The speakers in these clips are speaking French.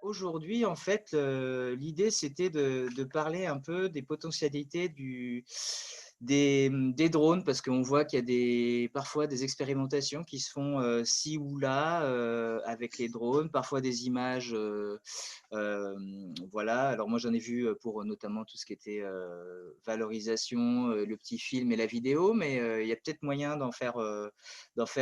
Aujourd'hui, en fait, l'idée, c'était de parler un peu des potentialités des drones, parce qu'on voit qu'il y a parfois des expérimentations qui se font ci ou là avec les drones, parfois des images. Voilà. Alors moi, j'en ai vu pour notamment tout ce qui était valorisation, le petit film et la vidéo, mais il y a peut-être moyen d'en faire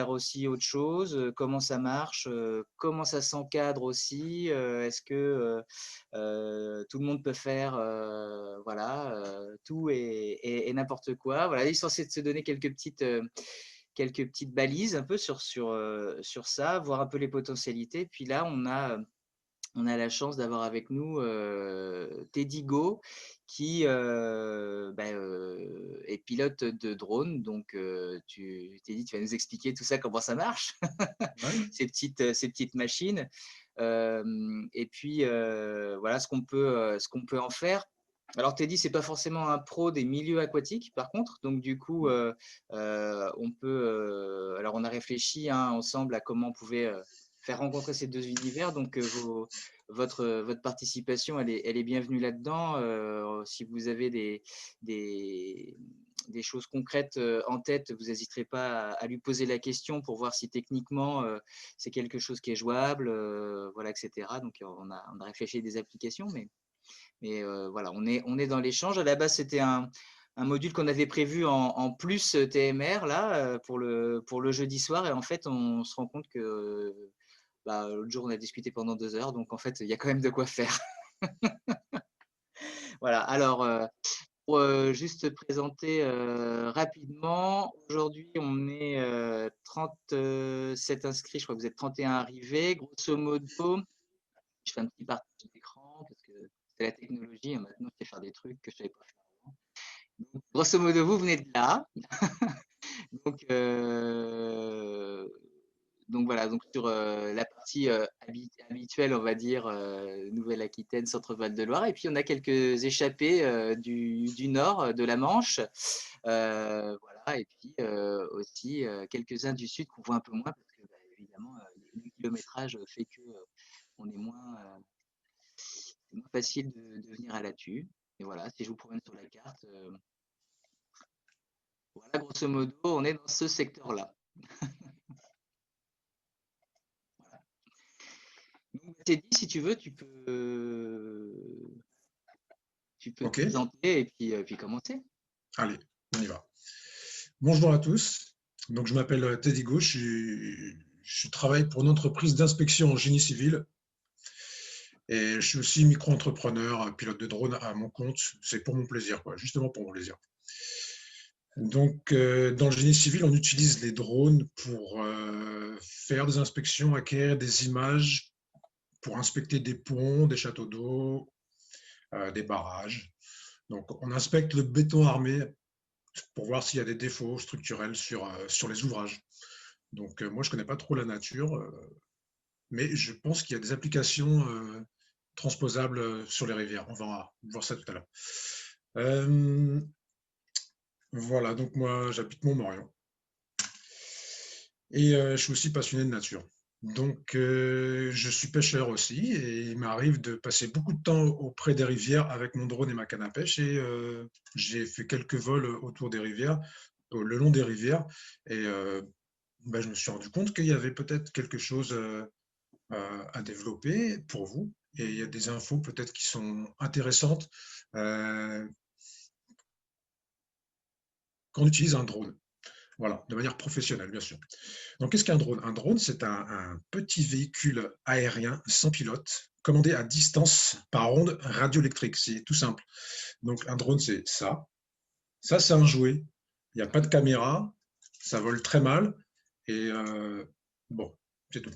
aussi autre chose. Comment ça marche, comment ça s'encadre aussi. Est-ce que tout le monde peut faire voilà, tout et n'importe quoi. Voilà, l'histoire, c'est de se donner quelques petites balises un peu sur ça, voir un peu les potentialités. Puis là, on a la chance d'avoir avec nous Teddy Go, qui est pilote de drone. Donc, Teddy, tu vas nous expliquer tout ça, comment ça marche, Ouais. ces petites machines. Et puis, voilà ce qu'on peut en faire. Alors, Teddy, c'est pas forcément un pro des milieux aquatiques, par contre. Donc, du coup, on peut. Alors, on a réfléchi ensemble à comment on pouvait faire rencontrer ces deux univers. Donc, votre participation, elle est bienvenue là-dedans. Si vous avez des, des choses concrètes en tête, vous n'hésiterez pas à lui poser la question pour voir si techniquement c'est quelque chose qui est jouable, voilà, etc. Donc on a réfléchi à des applications, mais voilà, on est dans l'échange. À la base, c'était un module qu'on avait prévu en plus TMR là pour le jeudi soir, et en fait, on se rend compte que l'autre jour, on a discuté pendant 2 heures, donc en fait, il y a quand même de quoi faire. Voilà. Alors, pour juste te présenter rapidement, aujourd'hui, on est 37 inscrits, je crois que vous êtes 31 arrivés. Grosso modo, je fais un petit partage d'écran parce que c'est la technologie, hein. Maintenant, je sais faire des trucs que je ne savais pas faire avant. Donc, grosso modo, vous venez de là. Donc, donc voilà, donc sur la partie habituelle, on va dire, Nouvelle-Aquitaine, Centre-Val de Loire. Et puis on a quelques échappées du nord, de la Manche. Voilà, et puis aussi quelques-uns du sud qu'on voit un peu moins parce que évidemment, le kilométrage fait que on est c'est moins facile de venir à Lattu. Et voilà, si je vous promène sur la carte, voilà, grosso modo, on est dans ce secteur-là. Donc, t'es dit, si tu veux, tu peux te Ok, présenter et puis commencer. allez, on y va. Bonjour à tous. Donc, je m'appelle Teddy Go. Je travaille pour une entreprise d'inspection en génie civil et je suis aussi micro-entrepreneur, pilote de drone à mon compte. C'est pour mon plaisir, quoi, justement pour mon plaisir. Donc, dans le génie civil, on utilise les drones pour faire des inspections, acquérir des images, pour inspecter des ponts, des châteaux d'eau, des barrages. Donc, on inspecte le béton armé pour voir s'il y a des défauts structurels sur les ouvrages. Donc, moi, je ne connais pas trop la nature, mais je pense qu'il y a des applications transposables sur les rivières. On va voir ça tout à l'heure. Euh, voilà, donc moi, j'habite Montmorillon et je suis aussi passionné de nature. Donc, je suis pêcheur aussi et il m'arrive de passer beaucoup de temps auprès des rivières avec mon drone et ma canne à pêche et j'ai fait quelques vols autour des rivières, le long des rivières et ben, je me suis rendu compte qu'il y avait peut-être quelque chose à développer pour vous. Et il y a des infos peut-être qui sont intéressantes euh, quand on utilise un drone. Voilà, de manière professionnelle, bien sûr. Donc, qu'est-ce qu'un drone? Un drone, c'est un petit véhicule aérien sans pilote, commandé à distance par onde radioélectrique. C'est tout simple. Donc, un drone, c'est ça. Ça, c'est un jouet. Il n'y a pas de caméra. Ça vole très mal. Et bon, c'est tout.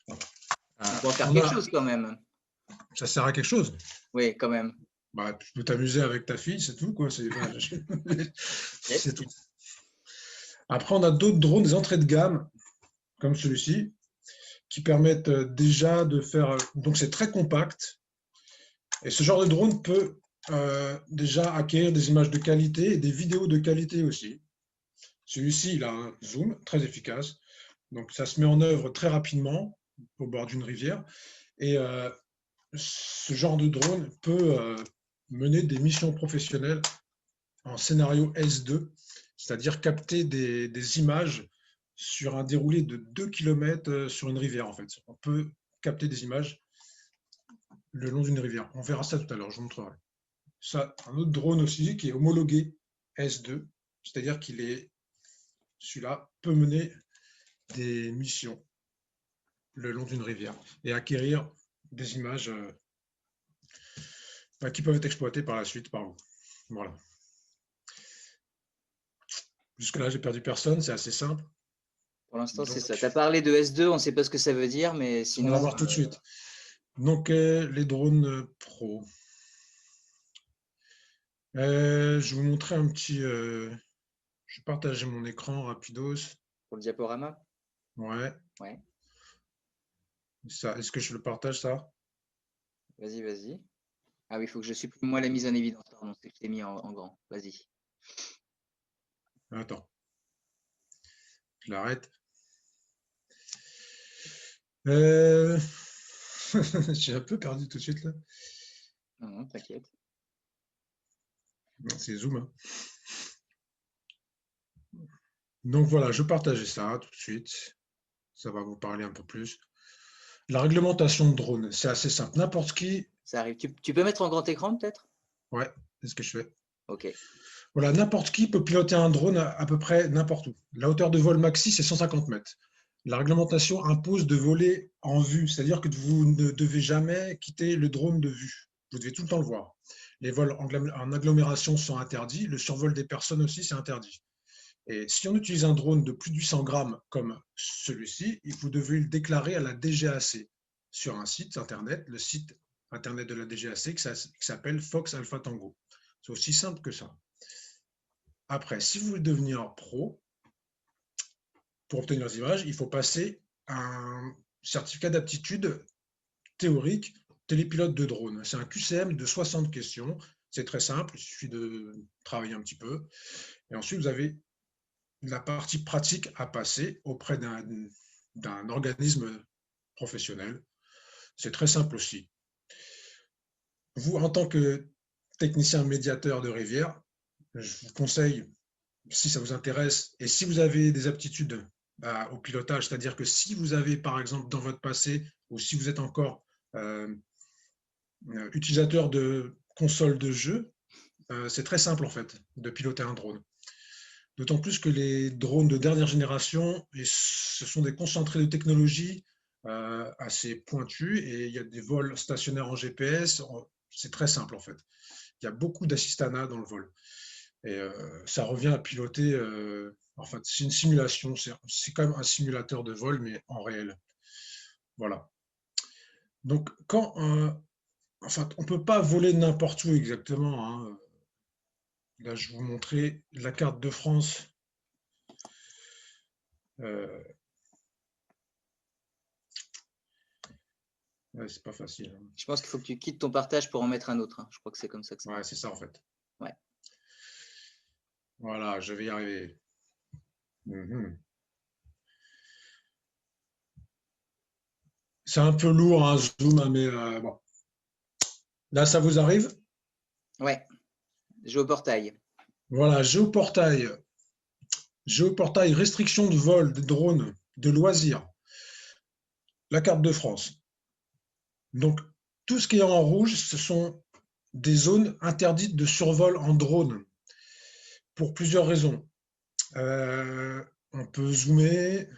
Voilà. On peut en faire On quelque a, chose quand même. ça sert à quelque chose. Oui, quand même. Bah, tu peux t'amuser avec ta fille, c'est tout, quoi. C'est Yes. tout. Après, on a d'autres drones, des entrées de gamme, comme celui-ci, qui permettent déjà de faire. Donc, c'est très compact. Et ce genre de drone peut déjà acquérir des images de qualité et des vidéos de qualité aussi. Celui-ci, il a un zoom très efficace. Donc, ça se met en œuvre très rapidement au bord d'une rivière. Et ce genre de drone peut mener des missions professionnelles en scénario S2, c'est-à-dire capter des images sur un déroulé de 2 km sur une rivière, en fait. On peut capter des images le long d'une rivière. On verra ça tout à l'heure, je vous montrerai. Ça, un autre drone aussi qui est homologué S2, c'est-à-dire celui-là peut mener des missions le long d'une rivière et acquérir des images qui peuvent être exploitées par la suite par vous. Voilà. Jusque-là, j'ai perdu personne, c'est assez simple. Pour l'instant, c'est ça. Donc, Tu as parlé de S2, on ne sait pas ce que ça veut dire, mais on va sinon, voir tout de suite. Donc, les drones pro. Je vais vous montrer un petit. Je vais partager mon écran rapidos. pour le diaporama. Ouais. Ouais, Ça, est-ce que je le partage ça? vas-y, vas-y. Ah oui, il faut que je supprime moi la mise en évidence. Pardon, c'est que je l'ai mis en grand. Vas-y. Attends, je l'arrête. J'ai un peu perdu tout de suite là. Non, non, t'inquiète. C'est Zoom, hein. Donc voilà, je partageais ça tout de suite. Ça va vous parler un peu plus. La réglementation de drone, c'est assez simple. N'importe qui, Ça arrive. Tu peux mettre en grand écran, peut-être? ouais, c'est ce que je fais. Ok. Voilà, n'importe qui peut piloter un drone à peu près n'importe où. La hauteur de vol maxi, c'est 150 mètres. La réglementation impose de voler en vue, c'est-à-dire que vous ne devez jamais quitter le drone de vue. Vous devez tout le temps le voir. Les vols en agglomération sont interdits. Le survol des personnes aussi, c'est interdit. Et si on utilise un drone de plus de 800 grammes comme celui-ci, vous devez le déclarer à la DGAC sur un site internet, le site internet de la DGAC qui s'appelle Fox Alpha Tango. C'est aussi simple que ça. Après, si vous voulez devenir pro, pour obtenir les images, il faut passer un certificat d'aptitude théorique télépilote de drone. C'est un QCM de 60 questions. C'est très simple, il suffit de travailler un petit peu. Et ensuite, vous avez la partie pratique à passer auprès d'un organisme professionnel. C'est très simple aussi. Vous, en tant que technicien médiateur de rivière, je vous conseille, si ça vous intéresse, et si vous avez des aptitudes au pilotage, c'est-à-dire que si vous avez, par exemple, dans votre passé, ou si vous êtes encore euh, utilisateur de consoles de jeux, c'est très simple en fait de piloter un drone. D'autant plus que les drones de dernière génération, ce sont des concentrés de technologie assez pointus et il y a des vols stationnaires en GPS. C'est très simple en fait. Il y a beaucoup d'assistanat dans le vol. Et ça revient à piloter, en fait, c'est une simulation, c'est quand même un simulateur de vol, mais en réel. Voilà. Donc, enfin, on ne peut pas voler n'importe où exactement, hein. Là, je vais vous montrer la carte de France. Euh, ouais, c'est pas facile, hein. Je pense qu'il faut que tu quittes ton partage pour en mettre un autre, hein. Je crois que c'est comme ça que ça Ouais, marche. c'est ça en fait. Ouais. Voilà, je vais y arriver. Mhm. C'est un peu lourd, hein, Zoom, hein, mais bon. Là, ça vous arrive? Ouais. Géoportail. Voilà, géoportail. Géoportail, restriction de vol de drones, de loisirs. La carte de France. Donc, tout ce qui est en rouge, ce sont des zones interdites de survol en drone pour plusieurs raisons. On peut zoomer.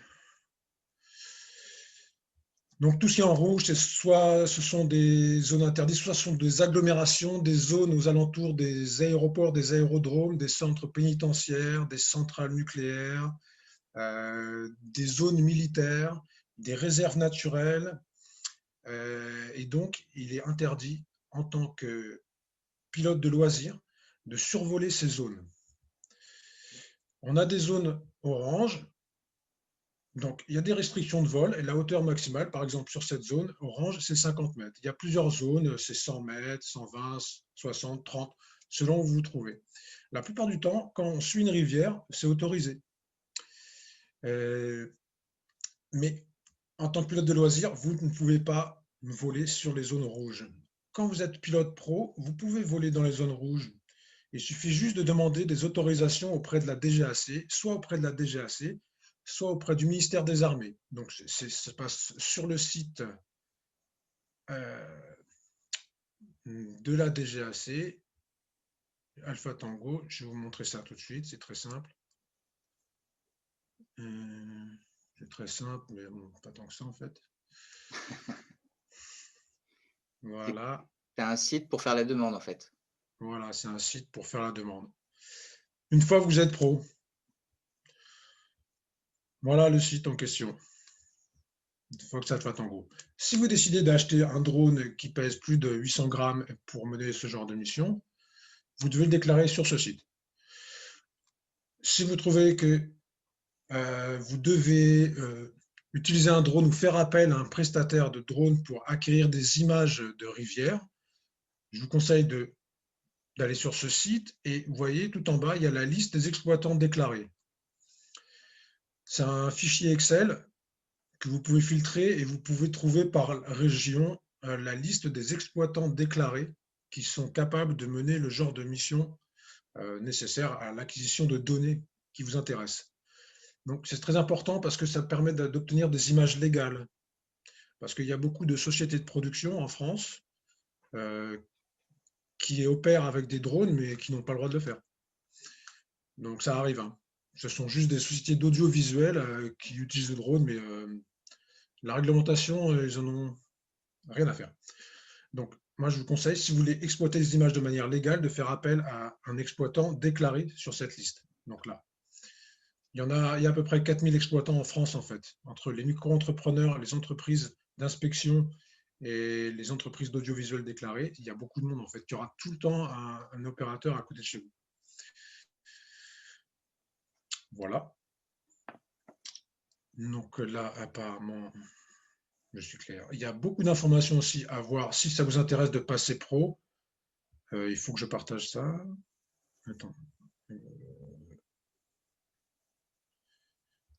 Donc, tout ce qui est en rouge, c'est soit ce sont des zones interdites, soit ce sont des agglomérations, des zones aux alentours des aéroports, des aérodromes, des centres pénitentiaires, des centrales nucléaires, des zones militaires, des réserves naturelles. Et donc, il est interdit en tant que pilote de loisirs de survoler ces zones. On a des zones oranges, donc il y a des restrictions de vol et la hauteur maximale, par exemple sur cette zone orange, c'est 50 mètres. Il y a plusieurs zones, c'est 100 mètres, 120, 60, 30, selon où vous vous trouvez. La plupart du temps, quand on suit une rivière, c'est autorisé. Mais en tant que pilote de loisirs, vous ne pouvez pas voler sur les zones rouges. Quand vous êtes pilote pro, vous pouvez voler dans les zones rouges. Il suffit juste de demander des autorisations auprès de la DGAC, soit auprès de la DGAC, soit auprès du ministère des Armées. Donc, ça se passe sur le site de la DGAC, Alpha Tango. Je vais vous montrer ça tout de suite, c'est très simple. C'est très simple, mais bon, pas tant que ça en fait. Voilà. Tu as un site pour faire la demande en fait. Voilà, c'est un site pour faire la demande. Une fois que vous êtes pro, voilà le site en question. Une fois que ça te va en gros. Si vous décidez d'acheter un drone qui pèse plus de 800 grammes pour mener ce genre de mission, vous devez le déclarer sur ce site. Si vous trouvez que vous devez utiliser un drone ou faire appel à un prestataire de drone pour acquérir des images de rivières, je vous conseille d'aller sur ce site et vous voyez tout en bas, il y a la liste des exploitants déclarés. C'est un fichier Excel que vous pouvez filtrer et vous pouvez trouver par région la liste des exploitants déclarés qui sont capables de mener le genre de mission nécessaire à l'acquisition de données qui vous intéressent. Donc c'est très important parce que ça permet d'obtenir des images légales. Parce qu'il y a beaucoup de sociétés de production en France qui opèrent avec des drones mais qui n'ont pas le droit de le faire. Donc ça arrive. Hein. Ce sont juste des sociétés d'audiovisuel qui utilisent le drone, mais la réglementation, ils en ont rien à faire. Donc, moi, je vous conseille, si vous voulez exploiter les images de manière légale, de faire appel à un exploitant déclaré sur cette liste. Donc là, il y a à peu près 4000 exploitants en France, en fait, entre les micro-entrepreneurs, les entreprises d'inspection et les entreprises d'audiovisuel déclarées. Il y a beaucoup de monde, en fait. Il y aura tout le temps un opérateur à côté de chez vous. Voilà. Donc là, apparemment, je suis clair. Il y a beaucoup d'informations aussi à voir. Si ça vous intéresse de passer pro, il faut que je partage ça. Attends.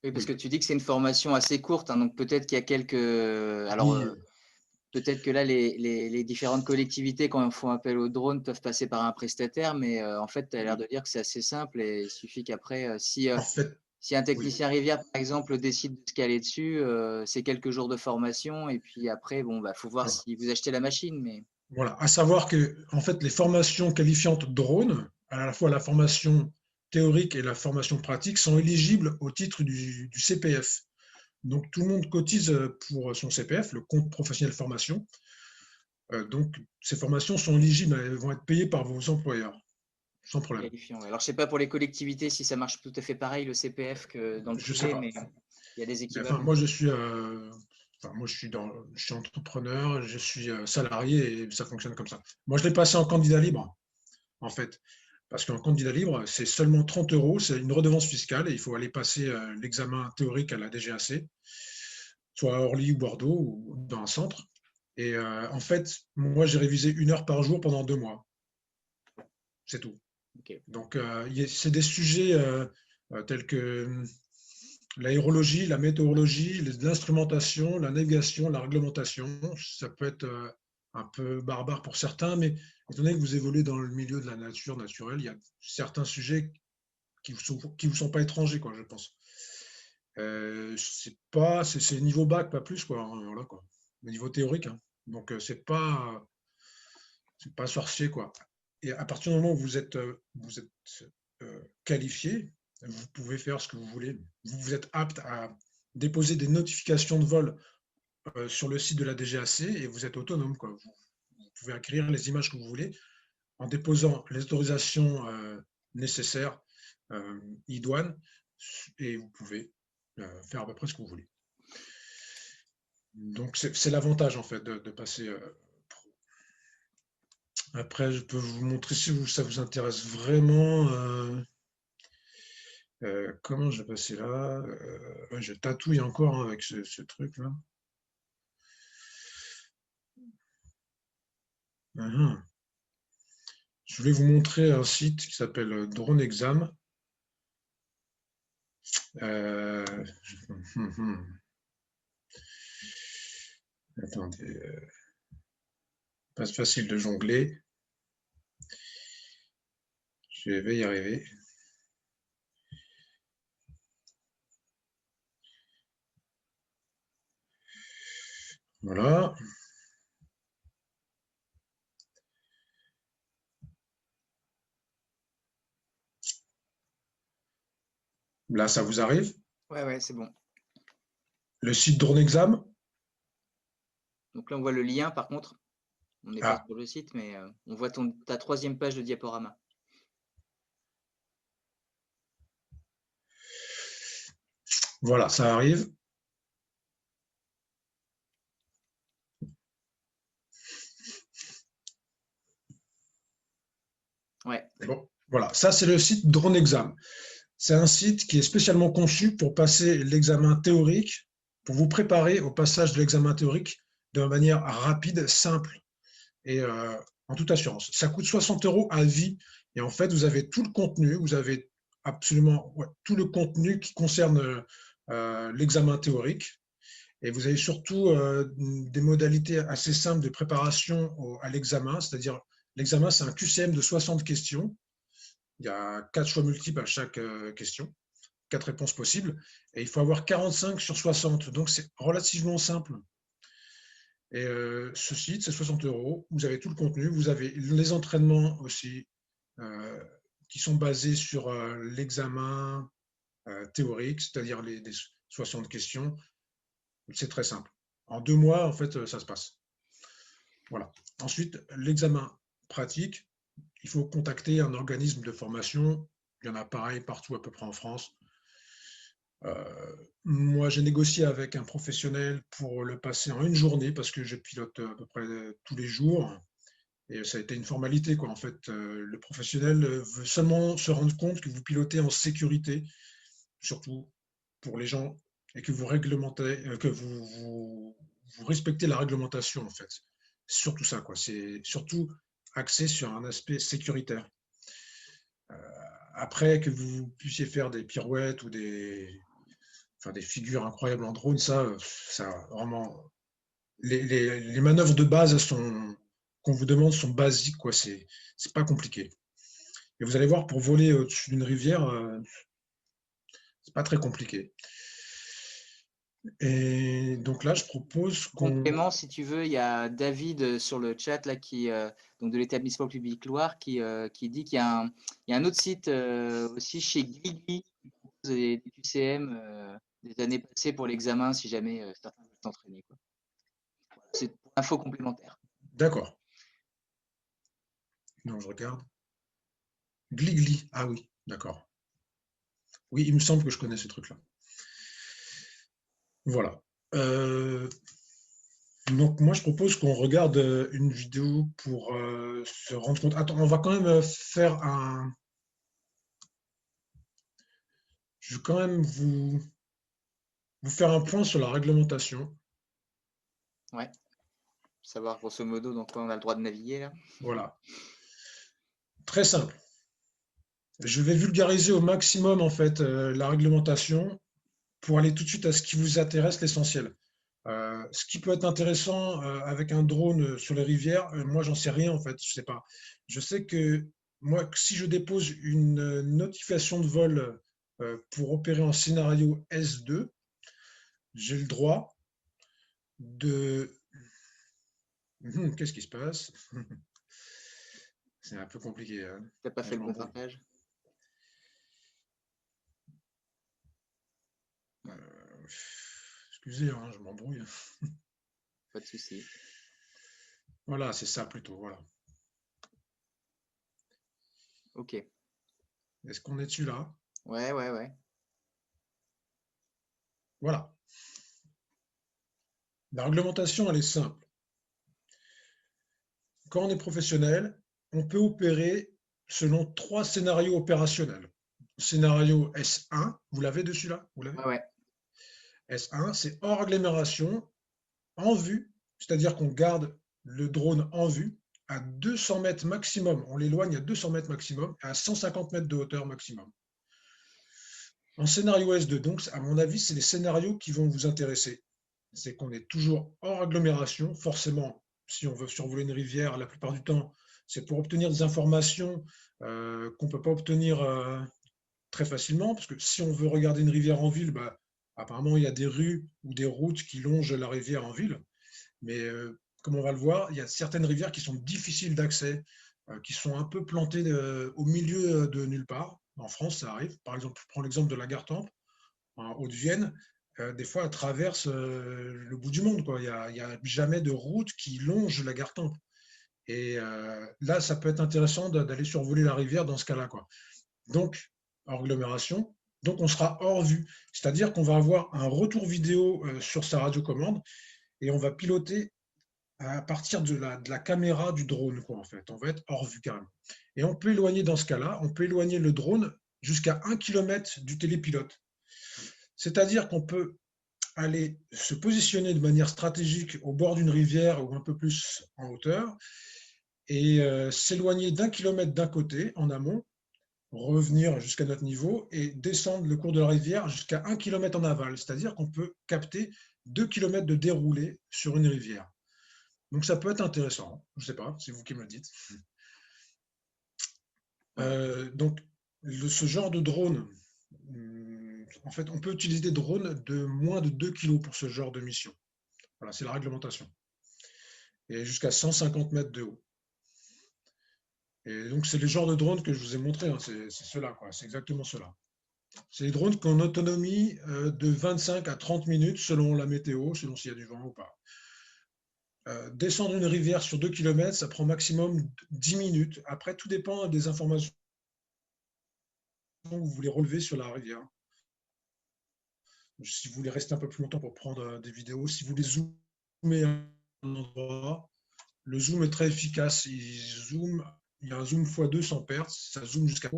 Oui, parce Oui. que tu dis que c'est une formation assez courte, hein, donc peut-être qu'il y a quelques. Alors, Oui. peut-être que là, les différentes collectivités, quand elles font appel au drone, peuvent passer par un prestataire, mais en fait, tu as l'air de dire que c'est assez simple et il suffit qu'après, En fait, si un oui. technicien rivière, par exemple, décide de se caler dessus, c'est quelques jours de formation et puis après, bon, bah, faut voir Alors, si vous achetez la machine, mais voilà. À savoir que, en fait, les formations qualifiantes drone, à la fois la formation théorique et la formation pratique, sont éligibles au titre du CPF. Donc, tout le monde cotise pour son CPF, le compte professionnel formation. Donc, ces formations sont éligibles, elles vont être payées par vos employeurs, sans problème. qualifiant. Ouais. Alors, je sais pas pour les collectivités si ça marche tout à fait pareil, le CPF, que dans le Je sais privé, pas. mais il y a des Mais enfin, équivalents. moi, je suis entrepreneur, je suis salarié et ça fonctionne comme ça. Moi, je l'ai passé en candidat libre, en fait. Parce qu'en candidat libre, c'est seulement 30 euros, c'est une redevance fiscale et il faut aller passer l'examen théorique à la DGAC, soit à Orly ou Bordeaux ou dans un centre. Et en fait, moi, j'ai révisé 1 heure par jour pendant 2 mois. C'est tout. Ok. Donc, c'est des sujets tels que l'aérologie, la météorologie, l'instrumentation, la navigation, la réglementation. Ça peut être un peu barbare pour certains, mais étant donné que vous évoluez dans le milieu de la nature naturelle, il y a certains sujets qui vous sont pas étrangers, quoi, je pense. C'est niveau bac, pas plus, quoi. Hein, voilà, quoi. Au niveau théorique. Hein. Donc, c'est pas sorcier, quoi. Et à partir du moment où vous êtes qualifié, vous pouvez faire ce que vous voulez. Vous êtes apte à déposer des notifications de vol sur le site de la DGAC et vous êtes autonome, quoi. Vous pouvez acquérir les images que vous voulez en déposant les autorisations nécessaires iDouane et vous pouvez faire à peu près ce que vous voulez. Donc, c'est l'avantage, en fait, de passer pro. Après, je peux vous montrer si ça vous intéresse vraiment. Comment je vais passer là ouais, je tatouille encore hein, avec ce truc-là. Uhum. Je voulais vous montrer un site qui s'appelle Drone Exam. Euh, Attendez, pas facile de jongler. Je vais y arriver. Voilà. Là, ça vous arrive. Ouais, c'est bon. Le site DroneExam. Donc là, on voit le lien, par contre. On n'est pas Ah, sur le site, mais on voit ta 3e page de diaporama. voilà, ça arrive. Ouais. Bon, voilà, ça c'est le site DroneExam. C'est un site qui est spécialement conçu pour passer l'examen théorique, pour vous préparer au passage de l'examen théorique de manière rapide, simple et en toute assurance. Ça coûte 60 € à vie et en fait, vous avez tout le contenu, vous avez absolument tout le contenu qui concerne l'examen théorique et vous avez surtout des modalités assez simples de préparation à l'examen, c'est-à-dire l'examen, c'est un QCM de 60 questions. Il y a 4 choix multiples à chaque question, 4 réponses possibles, et il faut avoir 45 sur 60. Donc, c'est relativement simple. Et ce site, c'est 60 €. Vous avez tout le contenu. Vous avez les entraînements aussi qui sont basés sur l'examen théorique, c'est-à-dire les 60 questions. C'est très simple. En 2 mois, en fait, ça se passe. Voilà. Ensuite, l'examen pratique, il faut contacter un organisme de formation. Il y en a pareil partout à peu près en France. Moi, j'ai négocié avec un professionnel pour le passer en une journée parce que je pilote à peu près tous les jours. Et ça a été une formalité, quoi. En fait, le professionnel veut seulement se rendre compte que vous pilotez en sécurité, surtout pour les gens, et que vous réglementez, que vous respectez la réglementation, en fait. Surtout ça, quoi. C'est surtout axé sur un aspect sécuritaire. Après, que vous puissiez faire des pirouettes ou des figures incroyables en drone, ça vraiment. Les manœuvres de base qu'on vous demande sont basiques, quoi. C'est pas compliqué. Et vous allez voir, pour voler au-dessus d'une rivière, c'est pas très compliqué. Et donc là, je propose qu'on. Complément, si tu veux, il y a David sur le chat là, donc de l'établissement public Loire qui dit qu'il y a un autre site aussi chez Guigui qui propose des QCM des années passées pour l'examen si jamais certains veulent s'entraîner. C'est pour info complémentaire. D'accord. Non, je regarde. Gligli. Ah oui, d'accord. Oui, il me semble que je connais ce truc-là. Voilà. Donc moi, je propose qu'on regarde une vidéo pour se rendre compte. Attends, on va quand même faire un. Je vais quand même vous faire un point sur la réglementation. Ouais. Savoir grosso modo dans quoi on a le droit de naviguer là. Voilà. Très simple. Je vais vulgariser au maximum en fait la réglementation pour aller tout de suite à ce qui vous intéresse, l'essentiel. Ce qui peut être intéressant avec un drone sur les rivières, moi j'en sais rien en fait, je sais pas. Je sais que moi, si je dépose une notification de vol pour opérer en scénario S2, j'ai le droit de. Qu'est-ce qui se passe? C'est un peu compliqué. Hein. T'as pas Ah, fait je le bon m'embrouille. partage. Excusez, hein, je m'embrouille. Pas de souci. Voilà, c'est ça plutôt. Voilà. Ok. Est-ce qu'on est dessus là? Ouais. Voilà. La réglementation, elle est simple. Quand on est professionnel, on peut opérer selon 3 scénarios opérationnels. Scénario S1, vous l'avez dessus là? Vous l'avez? Ouais. S1, c'est hors agglomération, en vue, c'est-à-dire qu'on garde le drone en vue à 200 mètres maximum. On l'éloigne à 200 mètres maximum et à 150 mètres de hauteur maximum. En scénario S2, donc, à mon avis, c'est les scénarios qui vont vous intéresser. c'est qu'on est toujours hors agglomération. Forcément, si on veut survoler une rivière, la plupart du temps, c'est pour obtenir des informations qu'on ne peut pas obtenir très facilement, parce que si on veut regarder une rivière en ville, bah, apparemment, il y a des rues ou des routes qui longent la rivière en ville. Mais comme on va le voir, il y a certaines rivières qui sont difficiles d'accès, qui sont un peu plantées au milieu de nulle part. En France, ça arrive. Par exemple, je prends l'exemple de la Gartempe, en Haute-Vienne. Des fois, elle traverse le bout du monde, quoi. Il y a jamais de route qui longe la Gartempe. Et là, ça peut être intéressant d'aller survoler la rivière dans ce cas-là, quoi. Donc, hors agglomération, donc on sera hors vue. C'est-à-dire qu'on va avoir un retour vidéo sur sa radiocommande et on va piloter à partir de la caméra du drone, quoi, en fait. On va être hors vue carrément. Et on peut éloigner, dans ce cas-là, on peut éloigner le drone jusqu'à 1 km du télépilote. C'est-à-dire qu'on peut aller se positionner de manière stratégique au bord d'une rivière ou un peu plus en hauteur et s'éloigner d'1 km d'un côté en amont, revenir jusqu'à notre niveau et descendre le cours de la rivière jusqu'à 1 km en aval. C'est-à-dire qu'on peut capter 2 km de déroulé sur une rivière. Donc ça peut être intéressant. Je ne sais pas, c'est vous qui me le dites. Donc ce genre de drone, en fait, on peut utiliser des drones de moins de 2 kg pour ce genre de mission. Voilà, c'est la réglementation. Et jusqu'à 150 mètres de haut. Et donc c'est le genre de drone que je vous ai montré, hein, c'est cela, quoi. C'est exactement cela. C'est des drones qui ont une autonomie de 25 à 30 minutes selon la météo, selon s'il y a du vent ou pas. Descendre une rivière sur 2 km, ça prend maximum 10 minutes. Après, tout dépend des informations que vous voulez relever sur la rivière. Si vous voulez rester un peu plus longtemps pour prendre des vidéos, si vous voulez zoomer à un endroit, le zoom est très efficace. Il y a un zoom x2 sans perte, ça zoome jusqu'à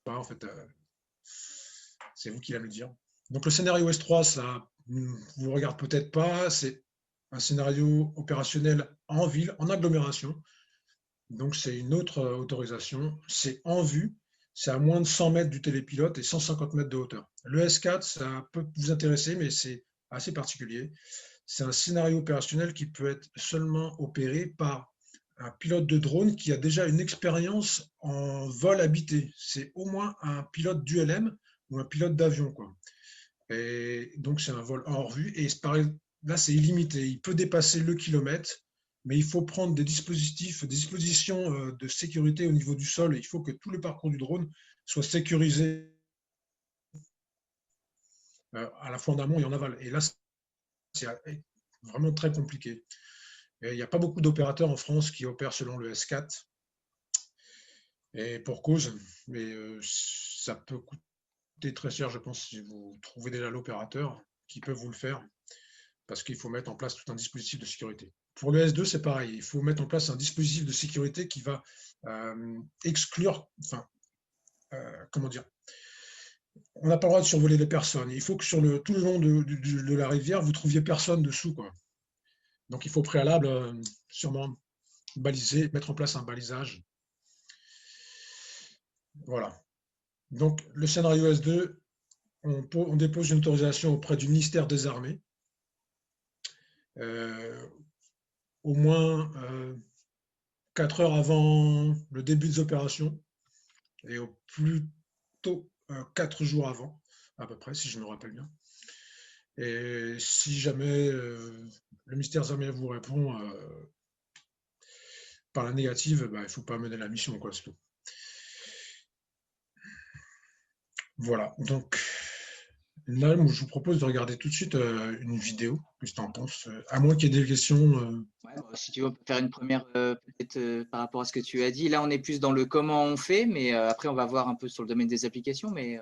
en fait, c'est vous qui allez me le dire. Donc le scénario S3, ça vous regarde peut-être pas, c'est un scénario opérationnel en ville, en agglomération. Donc c'est une autre autorisation, c'est en vue, c'est à moins de 100 mètres du télépilote et 150 mètres de hauteur. Le S4, ça peut vous intéresser, mais c'est assez particulier. C'est un scénario opérationnel qui peut être seulement opéré par un pilote de drone qui a déjà une expérience en vol habité. C'est au moins un pilote d'ULM ou un pilote d'avion, quoi. Et donc, c'est un vol hors vue. Et pareil, là, c'est illimité. Il peut dépasser le kilomètre, mais il faut prendre des dispositifs, des dispositions de sécurité au niveau du sol. Il faut que tout le parcours du drone soit sécurisé à la fois en amont et en aval. Et là, c'est vraiment très compliqué. Et il n'y a pas beaucoup d'opérateurs en France qui opèrent selon le S4. Et pour cause, mais ça peut coûter très cher, je pense, si vous trouvez déjà l'opérateur qui peut vous le faire, parce qu'il faut mettre en place tout un dispositif de sécurité. Pour le S2, c'est pareil, il faut mettre en place un dispositif de sécurité qui va exclure, enfin, comment dire, on n'a pas le droit de survoler les personnes. Il faut que tout le long de la rivière, vous trouviez personne dessous, quoi. Donc il faut au préalable, sûrement, baliser, mettre en place un balisage. Voilà. Donc le scénario S2, on dépose une autorisation auprès du ministère des Armées, au moins 4 heures avant le début des opérations et au plus tôt 4 jours avant, à peu près, si je me rappelle bien. Et si jamais le ministère des Armées vous répond par la négative, bah, il ne faut pas mener la mission, quoi, c'est tout. Voilà, donc là, je vous propose de regarder tout de suite une vidéo. Qu'est-ce que tu en penses? À moins qu'il y ait des questions. Ouais, bah, si tu veux, on peut faire une première, peut-être par rapport à ce que tu as dit. Là, on est plus dans le comment on fait, mais après, on va voir un peu sur le domaine des applications. Mais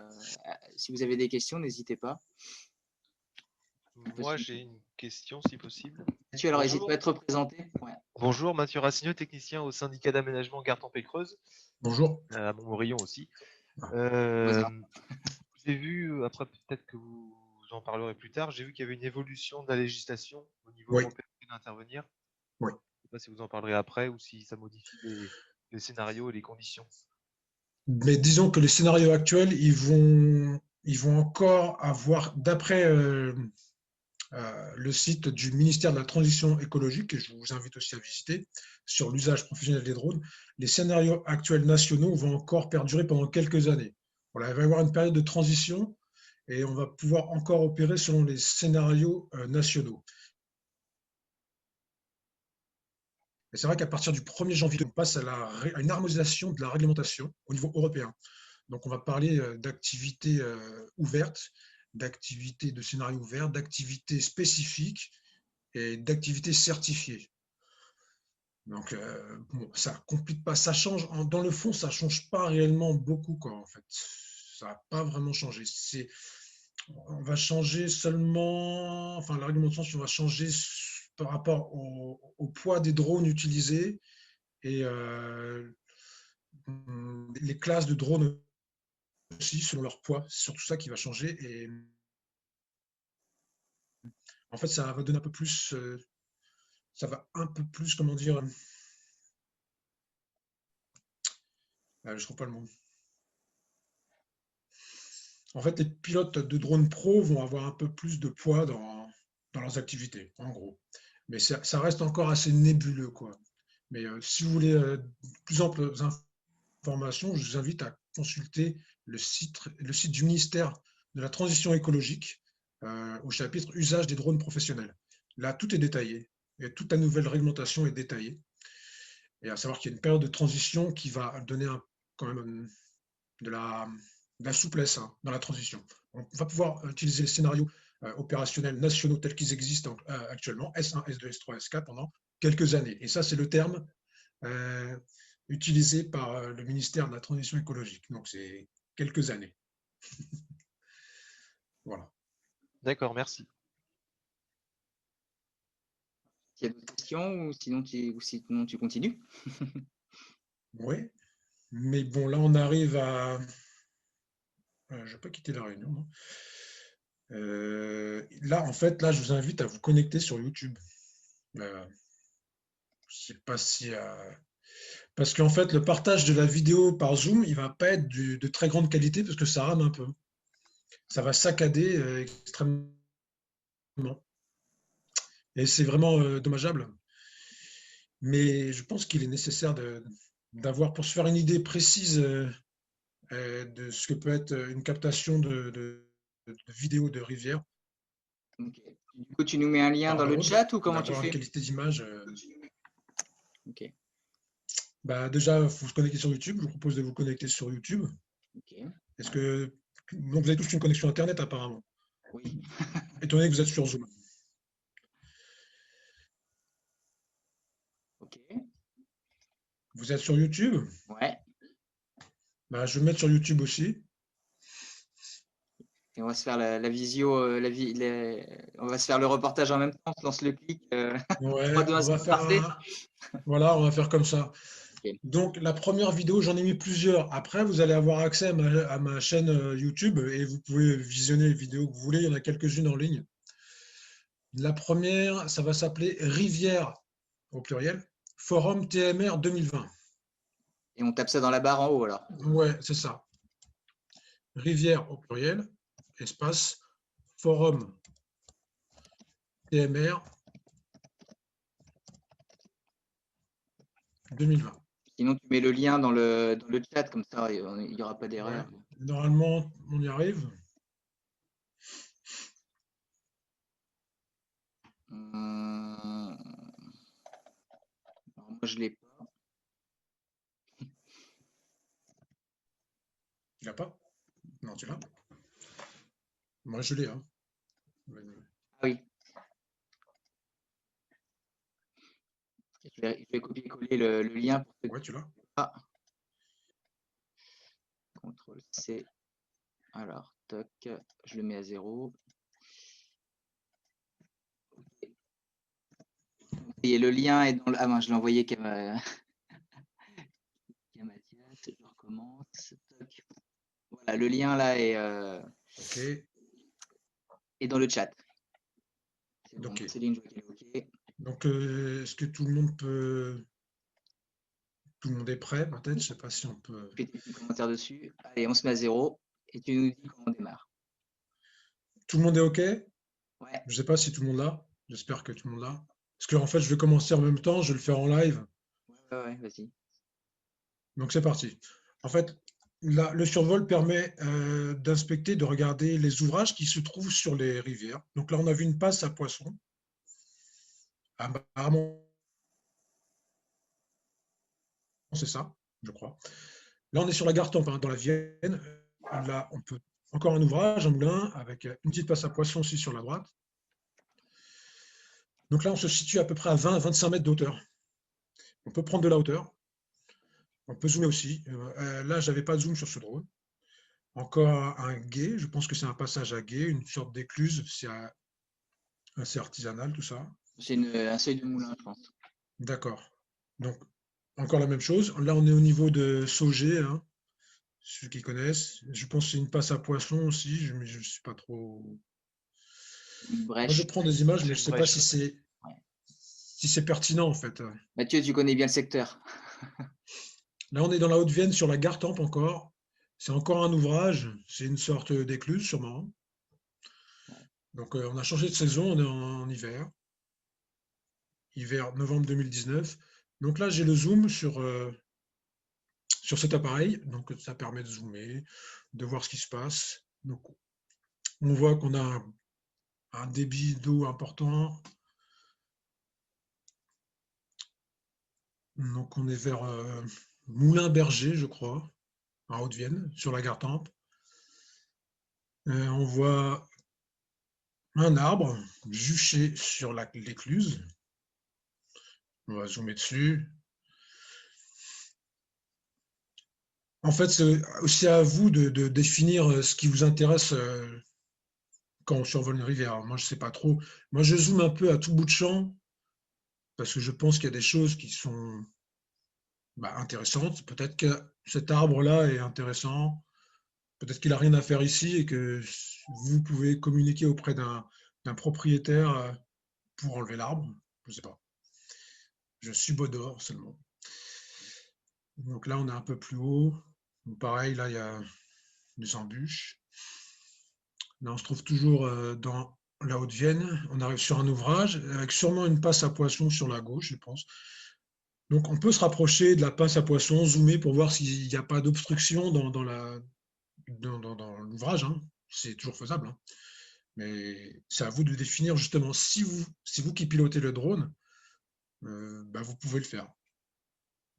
si vous avez des questions, n'hésitez pas. Moi, j'ai une question, si possible. Mathieu, alors n'hésite pas à te représenter. Ouais. Bonjour, Mathieu Racigneux, technicien au syndicat d'aménagement Gartempe-Creuse, Bonjour. à Montmorillon aussi. Voisin. J'ai vu, après peut-être que vous en parlerez plus tard, j'ai vu qu'il y avait une évolution de la législation au niveau Oui, européen d'intervenir. oui. Je ne sais pas si vous en parlerez après ou si ça modifie les scénarios et les conditions. Mais disons que les scénarios actuels, ils vont ils vont encore avoir, d'après le site du ministère de la Transition écologique, que je vous invite aussi à visiter, sur l'usage professionnel des drones, les scénarios actuels nationaux vont encore perdurer pendant quelques années. Voilà, il va y avoir une période de transition et on va pouvoir encore opérer selon les scénarios nationaux. Et c'est vrai qu'à partir du 1er janvier, on passe à une harmonisation de la réglementation au niveau européen. Donc, on va parler d'activités ouvertes, d'activités de scénarios ouverts, d'activités spécifiques et d'activités certifiées. Donc, bon, ça complique pas, ça change, dans le fond, ça change pas réellement beaucoup, quoi, en fait. Ça n'a pas vraiment changé. On va changer seulement, enfin, la réglementation va changer par rapport au poids des drones utilisés et les classes de drones aussi, selon leur poids. C'est surtout ça qui va changer. Et en fait, ça va donner un peu plus, ça va un peu plus, comment dire, je ne trouve pas le mot. En fait, les pilotes de drones pro vont avoir un peu plus de poids dans leurs activités, en gros. Mais ça reste encore assez nébuleux, quoi. Mais si vous voulez plus amples informations, je vous invite à consulter le site du ministère de la Transition écologique au chapitre Usage des drones professionnels. Là, tout est détaillé et toute la nouvelle réglementation est détaillée. Et à savoir qu'il y a une période de transition qui va donner quand même de la souplesse dans la transition. On va pouvoir utiliser les scénarios opérationnels nationaux tels qu'ils existent actuellement, S1, S2, S3, S4, pendant quelques années. Et ça, c'est le terme utilisé par le ministère de la Transition écologique. Donc, c'est quelques années. Voilà. D'accord, merci. Il y a d'autres questions ou sinon tu continues? Oui, mais bon, là, on arrive à... je ne vais pas quitter la réunion. Là, en fait, là, je vous invite à vous connecter sur YouTube. Je ne sais pas si... Parce qu'en fait, le partage de la vidéo par Zoom, il ne va pas être de très grande qualité parce que ça rame un peu. Ça va saccader extrêmement. Et c'est vraiment dommageable. Mais je pense qu'il est nécessaire d'avoir, pour se faire une idée précise de ce que peut être une captation de vidéo de rivière Okay. Du coup, tu nous mets un lien par dans le drone, chat ou comment tu d'avoir une fais? qualité d'image. Ok. Déjà, il faut se connecter sur YouTube. Je vous propose de vous connecter sur YouTube. Ok. Est-ce que donc vous avez tous une connexion Internet apparemment, Oui. étant donné que vous êtes sur Zoom. Ok. Vous êtes sur YouTube? Ouais. Je vais me mettre sur YouTube aussi. Et on va se faire la visio, on va se faire le reportage en même temps. On se lance le clic. 3, Ouais, 2, 1, on va c'est faire parti. voilà, on va faire comme ça. Ok. Donc, la première vidéo, j'en ai mis plusieurs. Après, vous allez avoir accès à ma chaîne YouTube et vous pouvez visionner les vidéos que vous voulez. Il y en a quelques-unes en ligne. La première, ça va s'appeler Rivière, au pluriel, Forum TMR 2020. Et on tape ça dans la barre en haut alors. Ouais, c'est ça. Rivière, au pluriel, espace, Forum TMR 2020. Sinon, tu mets le lien dans le chat, comme ça, il n'y aura pas Ouais, d'erreur. normalement, on y arrive. Alors, moi, je l'ai pas. Tu l'as pas? Non, tu l'as? Moi, je l'ai. Hein. Ah oui. Je vais copier-coller le lien pour Ouais, tu l'as. Ah. CTRL-C. Alors, toc, je le mets à 0. Et le lien est dans le... Ah ben, je l'ai envoyé qu'à Mathias. Je recommence. Toc. Voilà, le lien là OK. est dans le chat. C'est bon, OK. Céline, je vois qu'elle est OK. Donc, est-ce que tout le monde peut... Tout le monde est prêt, peut-être? Je ne sais pas si on peut... Fais tes petits commentaires dessus. Allez, on se met à 0 et tu nous dis comment on démarre. Tout le monde est OK? Ouais, Je ne sais pas si tout le monde l'a. J'espère que tout le monde l'a. Parce qu'en fait, je vais commencer en même temps, je vais le faire en live. ouais, vas-y. Donc c'est parti. En fait, le survol permet d'inspecter, de regarder les ouvrages qui se trouvent sur les rivières. Donc là, on a vu une passe à poissons. Apparemment, c'est ça, je crois. Là, on est sur la Gartempe, hein, dans la Vienne. Là, on peut encore un ouvrage, un moulin, avec une petite passe à poissons aussi sur la droite. Donc là, on se situe à peu près à 20 à 25 mètres de hauteur. On peut prendre de la hauteur. On peut zoomer aussi. Là, je n'avais pas de zoom sur ce drone. Encore un gué, je pense que c'est un passage à gué, une sorte d'écluse, c'est assez artisanal tout ça. C'est un seuil de moulin, je pense. D'accord. Donc, encore la même chose. Là, on est au niveau de Sauger, hein, ceux qui connaissent. Je pense que c'est une passe à poisson aussi, mais je ne suis pas trop. Une Moi, je brèche. prends des images, C'est mais je une ne sais pas brèche. Ouais. si c'est pertinent en fait. Mathieu, tu connais bien le secteur. Là, on est dans la Haute-Vienne, sur la Gartempe encore. C'est encore un ouvrage, c'est une sorte d'écluse sûrement. Donc, on a changé de saison, on est en hiver. Hiver novembre 2019. Donc là, j'ai le zoom sur cet appareil. Donc ça permet de zoomer, de voir ce qui se passe. Donc on voit qu'on a un débit d'eau important. Donc on est vers Moulin-Berger, je crois, en Haute-Vienne, sur la Gartempe. On voit un arbre juché sur l'écluse. On va zoomer dessus. En fait, c'est aussi à vous de définir ce qui vous intéresse quand on survole une rivière. Moi, je ne sais pas trop. Moi, je zoome un peu à tout bout de champ parce que je pense qu'il y a des choses qui sont intéressantes. Peut-être que cet arbre-là est intéressant. Peut-être qu'il n'a rien à faire ici et que vous pouvez communiquer auprès d'un propriétaire pour enlever l'arbre. Je ne sais pas. Je subodore seulement. Donc là, on est un peu plus haut. Donc pareil, là, il y a des embûches. Là, on se trouve toujours dans la Haute-Vienne. On arrive sur un ouvrage avec sûrement une passe à poissons sur la gauche, je pense. Donc, on peut se rapprocher de la passe à poissons, zoomer pour voir s'il n'y a pas d'obstruction dans l'ouvrage, hein. C'est toujours faisable, hein. Mais c'est à vous de définir justement, si vous qui pilotez le drone, vous pouvez le faire.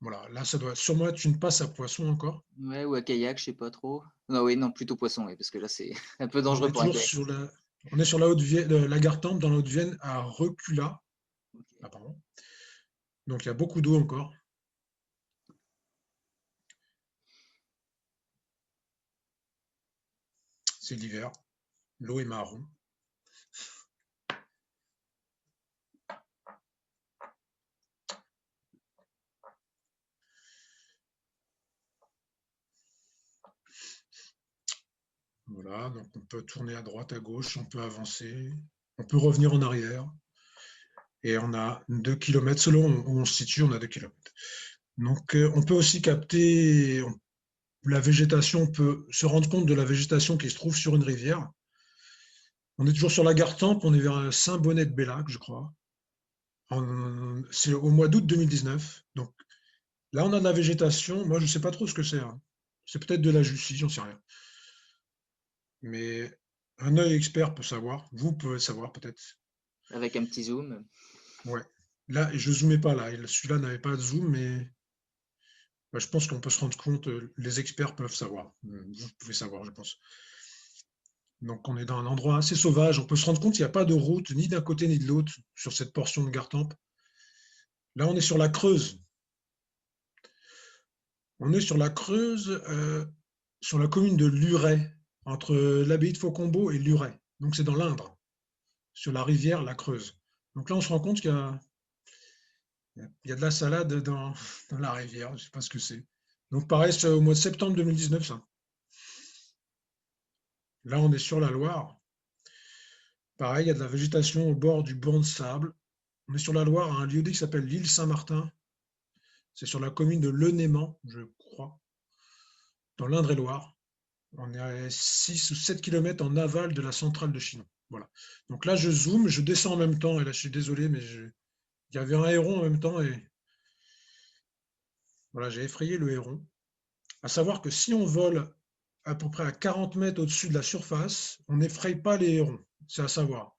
Voilà, là, ça doit sûrement être une passe à poissons encore. Ouais, ou à kayak, je sais pas trop. Non, oui, non, plutôt poisson, oui, parce que là, c'est un peu On dangereux est pour un toujours kayak. sur la Haute-Vienne, la Gartempe, dans la Haute-Vienne, à Recula, Ok. apparemment. Donc, il y a beaucoup d'eau encore. C'est l'hiver. L'eau est marron. Voilà, donc on peut tourner à droite, à gauche, on peut avancer, on peut revenir en arrière. Et on a 2 kilomètres, selon où on se situe, on a 2 kilomètres. Donc on peut aussi capter la végétation, on peut se rendre compte de la végétation qui se trouve sur une rivière. On est toujours sur la Gartempe, on est vers Saint-Bonnet-de-Bellac, je crois. C'est au mois d'août 2019. Donc là, on a de la végétation. Moi, je ne sais pas trop ce que c'est, hein. C'est peut-être de la Jussie, j'en sais rien. Mais un œil expert peut savoir. Vous pouvez savoir peut-être. Avec un petit zoom. Ouais. Là, je ne zoomais pas là. Celui-là n'avait pas de zoom, mais je pense qu'on peut se rendre compte. Les experts peuvent savoir. Vous pouvez savoir, je pense. Donc, on est dans un endroit assez sauvage. On peut se rendre compte qu'il n'y a pas de route, ni d'un côté ni de l'autre, sur cette portion de Gartempe. Là, on est sur la Creuse. On est sur la Creuse, sur la commune de Luray, entre l'abbaye de Faucombeau et Luray. Donc, c'est dans l'Indre, sur la rivière la Creuse. Donc là, on se rend compte qu'il y a de la salade dans la rivière. Je ne sais pas ce que c'est. Donc, pareil, c'est au mois de septembre 2019, ça. Là, on est sur la Loire. Pareil, il y a de la végétation au bord du banc de sable. On est sur la Loire, à un lieu-dit qui s'appelle l'île Saint-Martin. C'est sur la commune de Lenéman, je crois, dans l'Indre-et-Loire. On est à 6 ou 7 km en aval de la centrale de Chinon. Voilà. Donc là, je zoome, je descends en même temps, et là, je suis désolé, mais il y avait un héron en même temps, et voilà, j'ai effrayé le héron. À savoir que si on vole à peu près à 40 mètres au-dessus de la surface, on n'effraie pas les hérons, c'est à savoir.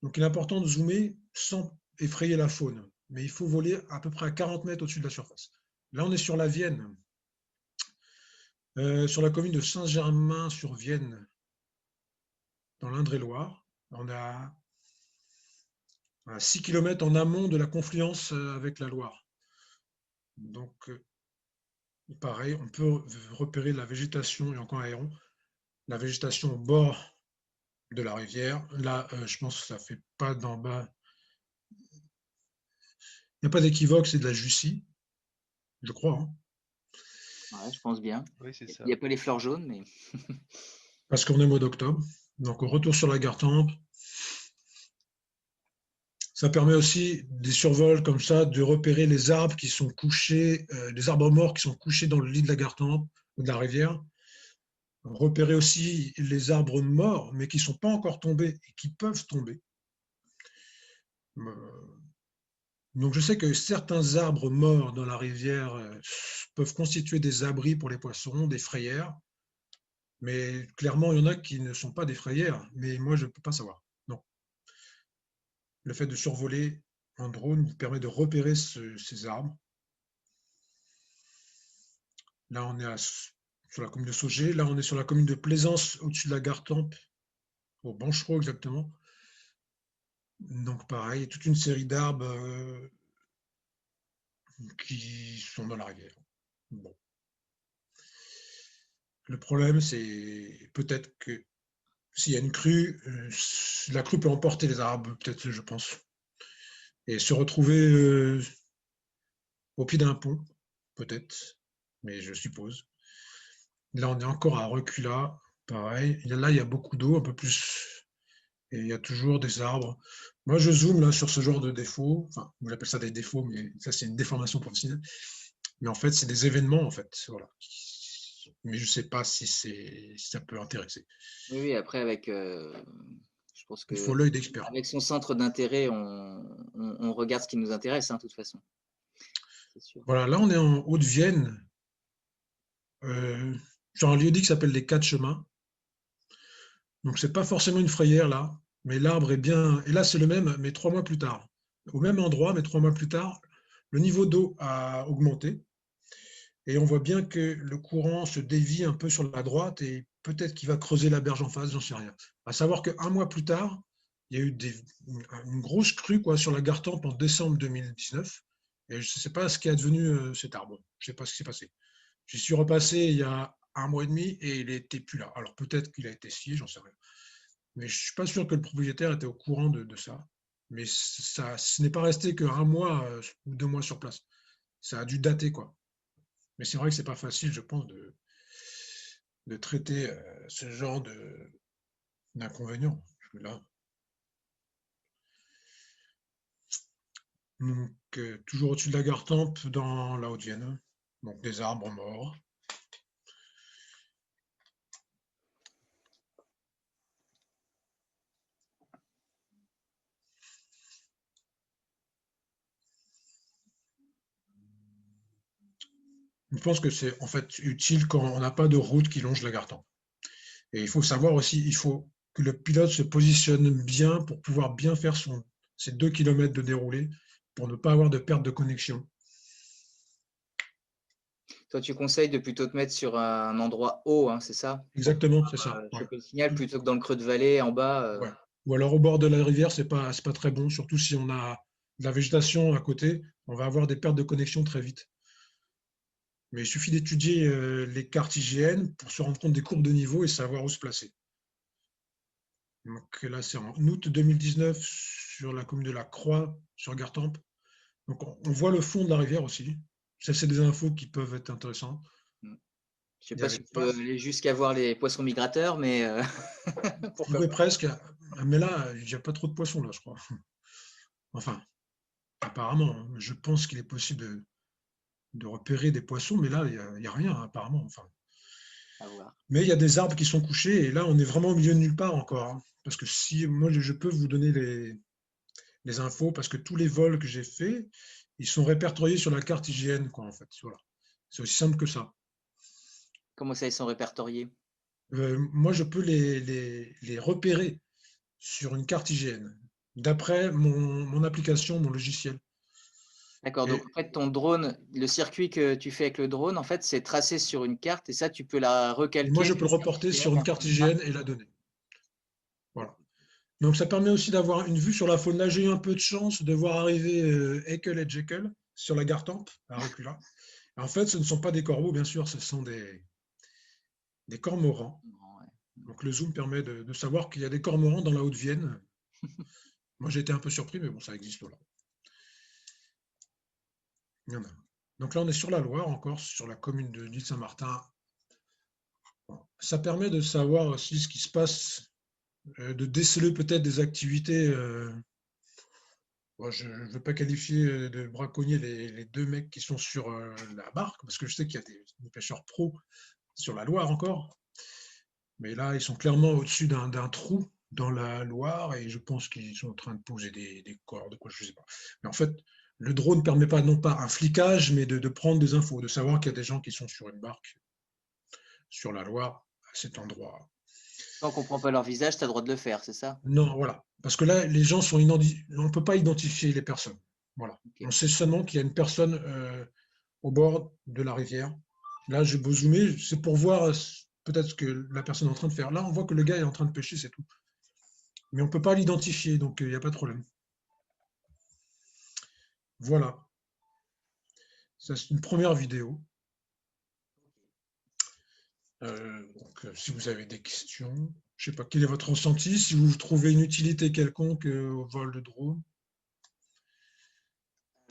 Donc il est important de zoomer sans effrayer la faune, mais il faut voler à peu près à 40 mètres au-dessus de la surface. Là, on est sur la Vienne, sur la commune de Saint-Germain-sur-Vienne, dans l'Indre-et-Loire. On est à 6 km en amont de la confluence avec la Loire. Donc, pareil, on peut repérer la végétation, et encore un héron, la végétation au bord de la rivière. Là, je pense que ça ne fait pas d'en bas. Il n'y a pas d'équivoque, c'est de la Jussie, je crois, hein, Ouais, je pense bien. Oui, c'est Il ça. n'y a pas les fleurs jaunes, mais parce qu'on est au mois d'octobre. Donc, on retourne sur la Gartempe. Ça permet aussi des survols comme ça de repérer les arbres qui sont couchés, les arbres morts qui sont couchés dans le lit de la Gartempe ou de la rivière. Repérer aussi les arbres morts, mais qui ne sont pas encore tombés et qui peuvent tomber. Donc je sais que certains arbres morts dans la rivière peuvent constituer des abris pour les poissons, des frayères, mais clairement, il y en a qui ne sont pas des frayères, mais moi, je ne peux pas savoir. Non. Le fait de survoler en drone vous permet de repérer ces arbres. Là, on est sur la commune de Saugé. Là, on est sur la commune de Plaisance, au-dessus de la Gartempe, au Banchereau exactement. Donc, pareil, toute une série d'arbres qui sont dans la rivière. Bon. Le problème, c'est peut-être que s'il y a une crue, la crue peut emporter les arbres, peut-être, je pense, et se retrouver au pied d'un pont, peut-être, mais je suppose. Là, on est encore à Recula, pareil. Là, il y a beaucoup d'eau, un peu plus, et il y a toujours des arbres. Moi, je zoome là sur ce genre de défauts. Enfin, j'appelle ça des défauts, mais ça, c'est une déformation professionnelle. Mais en fait, c'est des événements, en fait. Voilà. Mais je ne sais pas si ça peut intéresser. oui, oui, après avec, je pense Il faut que l'œil d'expert. avec son centre d'intérêt, on regarde ce qui nous intéresse, hein, de toute façon, c'est sûr. Voilà, là, on est en Haute-Vienne, sur un lieu dit qui s'appelle les Quatre Chemins. Donc, c'est pas forcément une frayère là, mais l'arbre est bien. Et là, c'est le même, mais 3 mois plus tard. Au même endroit, mais 3 mois plus tard, le niveau d'eau a augmenté. Et on voit bien que le courant se dévie un peu sur la droite et peut-être qu'il va creuser la berge en face, j'en sais rien. À savoir qu'un mois plus tard, il y a eu une grosse crue quoi, sur la Gartempe en décembre 2019. Et je ne sais pas ce qui est advenu cet arbre. Je ne sais pas ce qui s'est passé. J'y suis repassé il y a un mois et demi et il n'était plus là. Alors peut-être qu'il a été scié, j'en sais rien. Mais je ne suis pas sûr que le propriétaire était au courant de ça. Mais ça, ce n'est pas resté qu'un mois ou 2 mois sur place. Ça a dû dater, quoi. Mais c'est vrai que c'est pas facile, je pense, de traiter ce genre d'inconvénients. Là, donc, toujours au-dessus de la Gartempe, dans la Haute-Vienne, donc des arbres morts. Je pense que c'est en fait utile quand on n'a pas de route qui longe la Gartempe. Et il faut savoir aussi, il faut que le pilote se positionne bien pour pouvoir bien faire ses 2 km de déroulé pour ne pas avoir de perte de connexion. Toi, tu conseilles de plutôt te mettre sur un endroit haut, hein, c'est ça? Pour Exactement, c'est ça. Ouais. choper le signal plutôt que dans le creux de vallée, en bas. Ouais. Ou alors au bord de la rivière, c'est pas très bon, surtout si on a de la végétation à côté, on va avoir des pertes de connexion très vite. Mais il suffit d'étudier les cartes IGN pour se rendre compte des courbes de niveau et savoir où se placer. Donc là, c'est en août 2019 sur la commune de la Croix, sur Gartempe. Donc on voit le fond de la rivière aussi. Ça, c'est des infos qui peuvent être intéressantes. Mm. Je sais Il n'y pas si avait on pas, peut aller jusqu'à voir les poissons migrateurs, mais on pourquoi pourrait pas. presque, mais là, il n'y a pas trop de poissons, là, je crois. Enfin, apparemment, hein. Je pense qu'il est possible de repérer des poissons, mais là, il n'y a rien, apparemment. Enfin, à voir. Mais il y a des arbres qui sont couchés et là, on est vraiment au milieu de nulle part encore, hein. Parce que si moi, je peux vous donner les infos parce que tous les vols que j'ai faits, ils sont répertoriés sur la carte IGN, quoi, en fait. Voilà. C'est aussi simple que ça. Comment ça, ils sont répertoriés? Moi, je peux les repérer sur une carte IGN, d'après mon application, mon logiciel. D'accord, donc Et en fait, ton drone, le circuit que tu fais avec le drone, en fait, c'est tracé sur une carte et ça, tu peux la moi, recalquer je sur peux le une carte reporter sur IGN et une après carte le voir. IGN et la donner. Voilà. Donc, ça permet aussi d'avoir une vue sur la faune. Là, j'ai eu un peu de chance de voir arriver Haeckel et Jekyll sur la Gartempe, à Recula. En fait, ce ne sont pas des corbeaux, bien sûr, ce sont des cormorans. Bon, ouais. Donc, le zoom permet de savoir qu'il y a des cormorans dans la Haute-Vienne. Moi, j'ai été un peu surpris, mais bon, ça existe là. Il y en a. Donc là, on est sur la Loire, encore sur la commune de l'île Saint-Martin. Bon. Ça permet de savoir aussi ce qui se passe, de déceler peut-être des activités. Bon, je ne veux pas qualifier de braconniers les deux mecs qui sont sur la barque, parce que je sais qu'il y a des pêcheurs pros sur la Loire encore. Mais là, ils sont clairement au-dessus d'un trou dans la Loire et je pense qu'ils sont en train de poser des cordes, quoi, je ne sais pas. Mais en fait, le drone ne permet pas non pas un flicage, mais de prendre des infos, de savoir qu'il y a des gens qui sont sur une barque sur la Loire à cet endroit. Tant qu'on ne prend pas leur visage, tu as le droit de le faire, c'est ça? Non, voilà. Parce que là, les gens sont on ne peut pas identifier les personnes. Voilà. Ok. On sait seulement qu'il y a une personne au bord de la rivière. Là, j'ai beau zoomer, c'est pour voir peut-être ce que la personne est en train de faire. Là, on voit que le gars est en train de pêcher, c'est tout. Mais on ne peut pas l'identifier, donc il n'y a pas de problème. Voilà, ça c'est une première vidéo. Donc, si vous avez des questions, je ne sais pas quel est votre ressenti, si vous trouvez une utilité quelconque au vol de drone.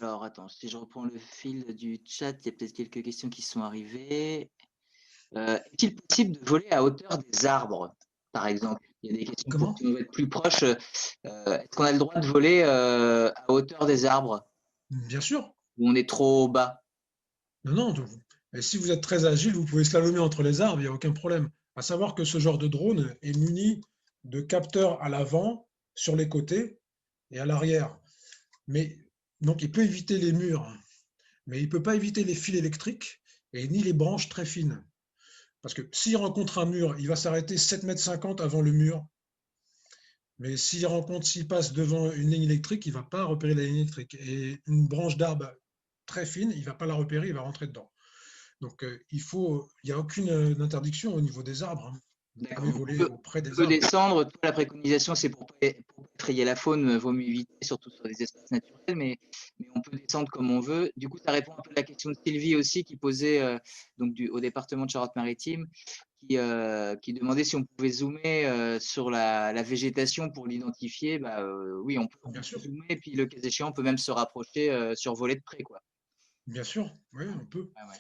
Alors, attends, si je reprends le fil du chat, il y a peut-être quelques questions qui sont arrivées. Est-il possible de voler à hauteur des arbres, par exemple? Il y a des questions pour Comment? qui on veut être plus proche. Est-ce qu'on a le droit de voler à hauteur des arbres Bien sûr. ou on est trop bas? Non, non. Et si vous êtes très agile, vous pouvez slalomer entre les arbres, il n'y a aucun problème. À savoir que ce genre de drone est muni de capteurs à l'avant, sur les côtés et à l'arrière. Mais donc, il peut éviter les murs, mais il ne peut pas éviter les fils électriques et ni les branches très fines. Parce que s'il rencontre un mur, il va s'arrêter 7,50 m avant le mur. Mais s'il passe devant une ligne électrique, il ne va pas repérer la ligne électrique. Et une branche d'arbre très fine, il ne va pas la repérer, il va rentrer dedans. Donc, il n'y a aucune interdiction au niveau des arbres, hein. Vous D'accord. pouvez Donc voler auprès on des peut arbres. descendre. Toi, la préconisation, c'est pour pas effrayer la faune, vaut mieux éviter, surtout sur des espaces naturels, mais on peut descendre comme on veut. Du coup, ça répond un peu à la question de Sylvie aussi, qui posait donc au département de Charente-Maritime, qui demandait si on pouvait zoomer sur la végétation pour l'identifier. Bah, oui, on Bien peut sûr, zoomer, puis le cas échéant, on peut même se rapprocher, survoler de près, quoi. bien sûr, oui, on peut. Ouais, ouais.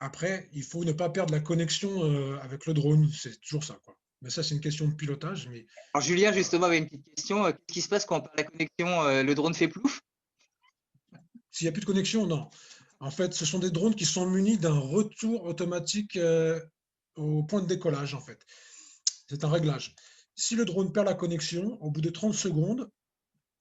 Après, il faut ne pas perdre la connexion avec le drone, c'est toujours ça, quoi. Mais ça, c'est une question de pilotage, mais Alors Julien, voilà. justement, avait une petite question. Qu'est-ce qui se passe quand on perd la connexion? Le drone fait plouf? S'il n'y a plus de connexion, non. En fait, ce sont des drones qui sont munis d'un retour automatique au point de décollage, en fait. C'est un réglage. Si le drone perd la connexion, au bout de 30 secondes,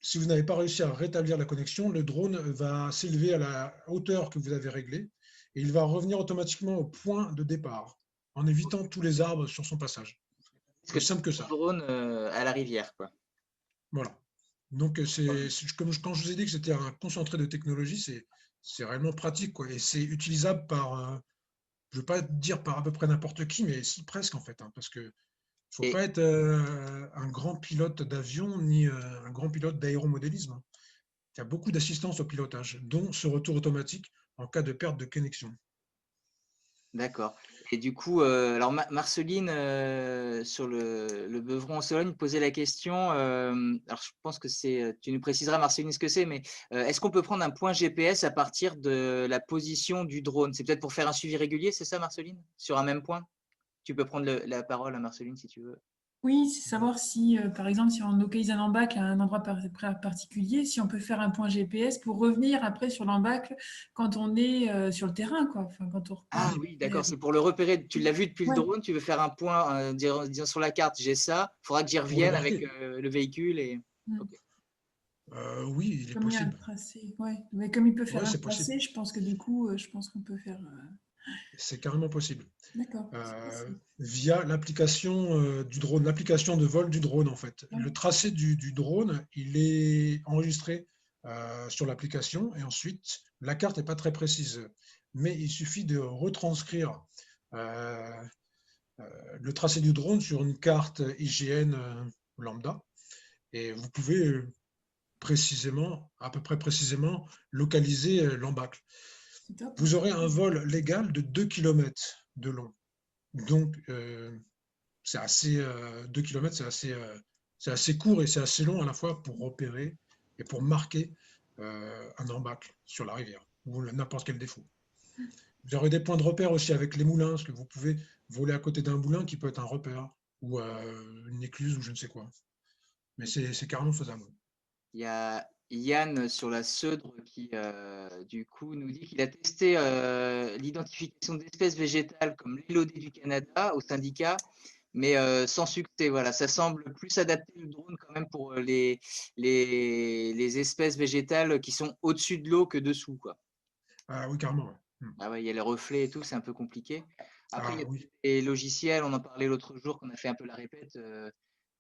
si vous n'avez pas réussi à rétablir la connexion, le drone va s'élever à la hauteur que vous avez réglée et il va revenir automatiquement au point de départ en évitant tous les arbres sur son passage. Est-ce que Aussi tu simple que as un ça. drone à la rivière, quoi? Voilà. Donc, quand je vous ai dit que c'était un concentré de technologie, c'est réellement pratique, quoi. Et c'est utilisable par, je ne veux pas dire par à peu près n'importe qui, mais si presque en fait, hein, parce que faut Et pas être un grand pilote d'avion ni un grand pilote d'aéromodélisme, hein. Il y a beaucoup d'assistance au pilotage, dont ce retour automatique en cas de perte de connexion. d'accord. Et du coup, alors Marceline sur le Beuvron en Sologne posait la question. Alors je pense que tu nous préciseras Marceline ce que c'est, mais est-ce qu'on peut prendre un point GPS à partir de la position du drone? C'est peut-être pour faire un suivi régulier, c'est ça, Marceline? Sur un même point? Tu peux prendre la parole à Marceline si tu veux. Oui, c'est savoir si, par exemple, si on localise un embâcle à un endroit particulier, si on peut faire un point GPS pour revenir après sur l'embâcle quand on est sur le terrain, quoi. Enfin, quand on repart Ah du oui, terrain. d'accord, c'est pour le repérer. Tu l'as vu depuis le Ouais, drone, tu veux faire un point, dire sur la carte, j'ai ça, il faudra que j'y Pour le revienne avec marquer. le véhicule. Et... mm. Ok. Oui, il est Comme il y a un possible. tracé, ouais. Mais comme il peut faire Oui, un c'est possible. tracé, je pense que du coup, je pense qu'on peut faire. C'est carrément possible. D'accord, c'est possible. Via l'application du drone, l'application de vol du drone, en fait. Ouais, Le tracé du drone, il est enregistré sur l'application et ensuite, la carte n'est pas très précise, mais il suffit de retranscrire euh, le tracé du drone sur une carte IGN lambda et vous pouvez précisément, à peu près précisément, localiser l'embâcle. c'est top. Vous aurez un vol légal de 2 km de long. Donc, c'est assez, 2 km, c'est assez court et c'est assez long à la fois pour repérer et pour marquer un embâcle sur la rivière ou n'importe quel défaut. Vous aurez des points de repère aussi avec les moulins, parce que vous pouvez voler à côté d'un moulin qui peut être un repère ou une écluse ou je ne sais quoi. Mais c'est carrément faisable. Il y a Yann sur la Seudre qui, du coup, nous dit qu'il a testé l'identification d'espèces végétales comme l'élodée du Canada au syndicat, mais sans succès. Voilà, ça semble plus adapté le drone quand même pour les espèces végétales qui sont au-dessus de l'eau que dessous, quoi. Ah oui, carrément. Ouais. Ah ouais, il y a les reflets et tout, c'est un peu compliqué. Après, il y Ah a oui, des logiciels, on en parlait l'autre jour, qu'on a fait un peu la répète,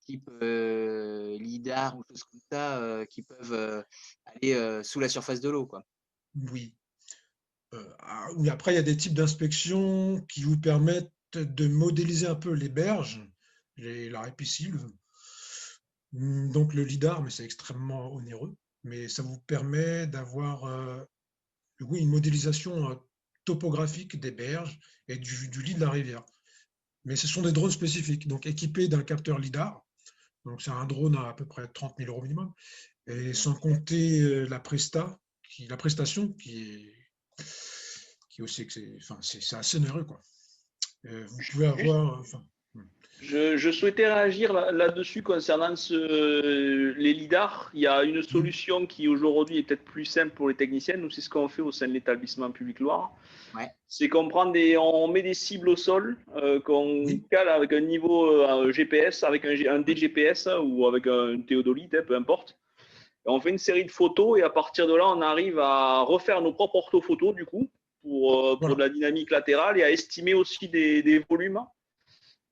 type LIDAR ou choses comme ça, qui peuvent aller sous la surface de l'eau, quoi. oui. Oui, après, il y a des types d'inspection qui vous permettent de modéliser un peu les berges, la répisylve, donc le lidar, mais c'est extrêmement onéreux. Mais ça vous permet d'avoir oui, une modélisation topographique des berges et du lit de la rivière. Mais ce sont des drones spécifiques, donc équipés d'un capteur lidar. Donc c'est un drone à peu près 30 000 euros minimum. Et sans compter la prestation qui est aussi, enfin, c'est assez onéreux, quoi. Vous pouvez Juste, avoir, enfin, je souhaitais réagir là-dessus concernant les lidars. Il y a une mmh, solution qui aujourd'hui est peut-être plus simple pour les techniciens. Nous, c'est ce qu'on fait au sein de l'établissement public Loire. Ouais, C'est qu'on on met des cibles au sol, qu'on oui, cale avec un niveau GPS, avec un DGPS ou avec un théodolite, peu importe. Et on fait une série de photos et à partir de là, on arrive à refaire nos propres orthophotos du coup pour de voilà. la dynamique latérale et à estimer aussi des volumes.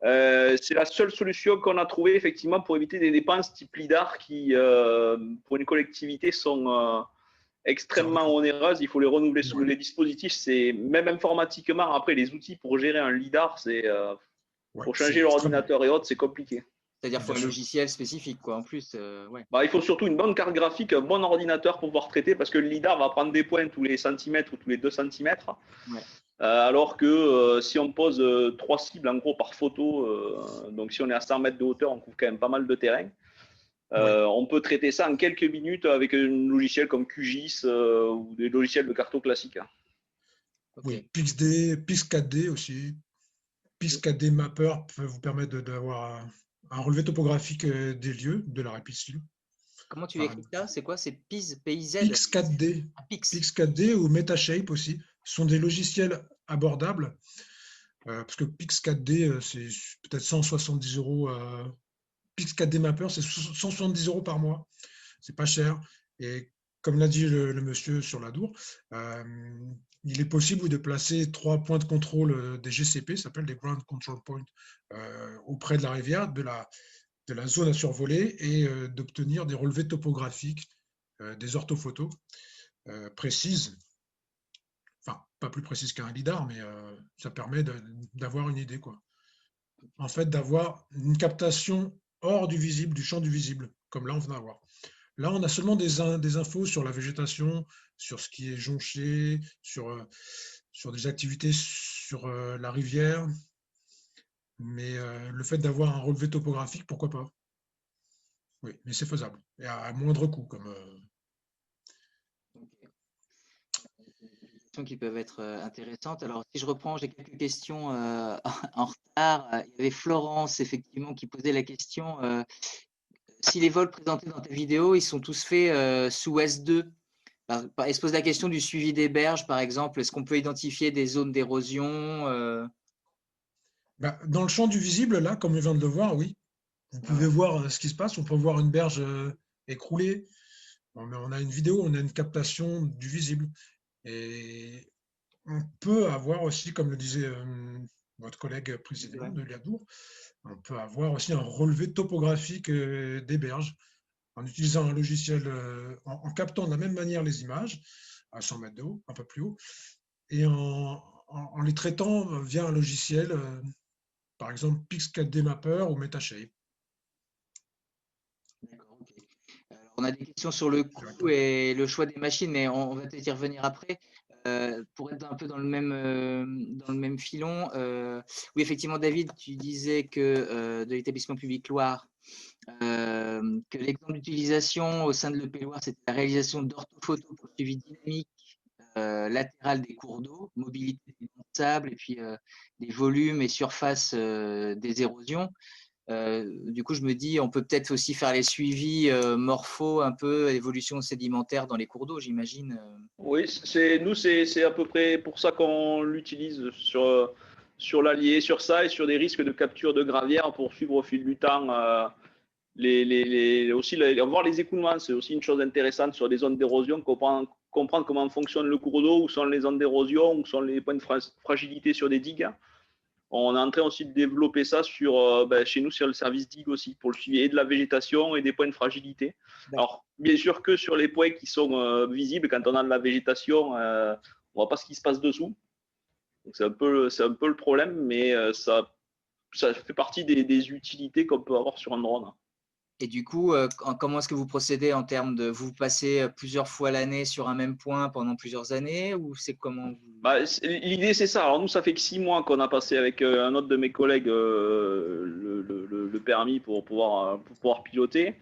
C'est la seule solution qu'on a trouvée effectivement pour éviter des dépenses type LIDAR qui, pour une collectivité, sont C'est hors de extrêmement prix. onéreuses. Il faut les renouveler sous Ouais, les dispositifs. C'est même informatiquement, après les outils pour gérer un LIDAR, ouais, pour changer c'est extrêmement, l'ordinateur et autres, c'est compliqué. c'est-à-dire qu'il bien faut un sûr. logiciel spécifique, quoi, en plus, ouais. Bah, il faut surtout une bonne carte graphique, un bon ordinateur pour pouvoir traiter parce que le LIDAR va prendre des points tous les centimètres ou tous les 2 centimètres. Ouais. Alors que si on pose 3 cibles en gros par photo, donc si on est à 100 mètres de hauteur, on couvre quand même pas mal de terrain. Oui, On peut traiter ça en quelques minutes avec un logiciel comme QGIS ou des logiciels de carto classiques. Ok. oui, PixD, Pix4D aussi. Pix4D Mapper peut vous permettre d'avoir un relevé topographique des lieux de la répiscule. Comment tu Enfin, écris ça? C'est quoi? C'est PIZ, PIZ? Pix4D, Un Pix. Pix4D ou Metashape aussi sont des logiciels abordables parce que Pix4D, c'est peut-être 170 euros. Pix4D Mapper, c'est 170 euros par mois. C'est pas cher. Et comme l'a dit le monsieur sur la Dour, euh, il est possible de placer 3 points de contrôle des GCP, ça s'appelle des Ground Control Points, auprès de la rivière, de la zone à survoler et d'obtenir des relevés topographiques, des orthophotos précises, enfin pas plus précises qu'un lidar, mais ça permet d'avoir une idée, quoi. En fait, d'avoir une captation hors du visible, du champ du visible, comme là on venait à voir. Là, on a seulement des infos sur la végétation, sur ce qui est jonché, sur des activités sur la rivière, mais le fait d'avoir un relevé topographique, pourquoi pas? Oui, mais c'est faisable, et à moindre coût. Ok. questions qui peuvent être intéressantes. Alors, si je reprends, j'ai quelques questions en retard. Il y avait Florence, effectivement, qui posait la question si les vols présentés dans ta vidéo, ils sont tous faits sous S2. Elle se pose la question du suivi des berges, par exemple. Est-ce qu'on peut identifier des zones d'érosion Dans le champ du visible, là, comme on vient de le voir, oui. Vous pouvez voir ce qui se passe. On peut voir une berge écroulée. Bon, mais on a une vidéo, on a une captation du visible. Et on peut avoir aussi, comme le disait votre collègue précédent de Liadour, on peut avoir aussi un relevé topographique des berges en utilisant un logiciel, en captant de la même manière les images à 100 mètres de haut, un peu plus haut, et en les traitant via un logiciel, par exemple Pix4D Mapper ou Metashape. D'accord, ok. Alors, on a des questions sur le coût et le choix des machines, mais on va peut-être y revenir après. Pour être un peu dans le même filon, oui, effectivement, David, tu disais que de l'établissement public Loire, que l'exemple d'utilisation au sein de l'EP Loire, c'était la réalisation d'orthophotos pour le suivi dynamique latéral des cours d'eau, mobilité des dents de sable et puis des volumes et surfaces des érosions. Du coup, je me dis, on peut peut-être aussi faire les suivis morpho, un peu évolution sédimentaire dans les cours d'eau, j'imagine. Oui, nous, c'est à peu près pour ça qu'on l'utilise sur l'Allier, sur ça et sur des risques de capture de gravière pour suivre au fil du temps aussi voir les écoulements. C'est aussi une chose intéressante sur des zones d'érosion, comprendre comment fonctionne le cours d'eau, où sont les zones d'érosion, où sont les points de fragilité sur des digues. On est en train aussi de développer ça chez nous sur le service digue aussi, pour le suivi de la végétation et des points de fragilité. Alors, bien sûr que sur les points qui sont visibles, quand on a de la végétation, on ne voit pas ce qui se passe dessous. C'est un peu le problème, mais ça fait partie des utilités qu'on peut avoir sur un drone. Et du coup, comment est-ce que vous procédez en termes de… Vous passez plusieurs fois l'année sur un même point pendant plusieurs années ou c'est comment L'idée, c'est ça. Alors nous, ça fait que 6 mois qu'on a passé avec un autre de mes collègues le permis pour pouvoir piloter.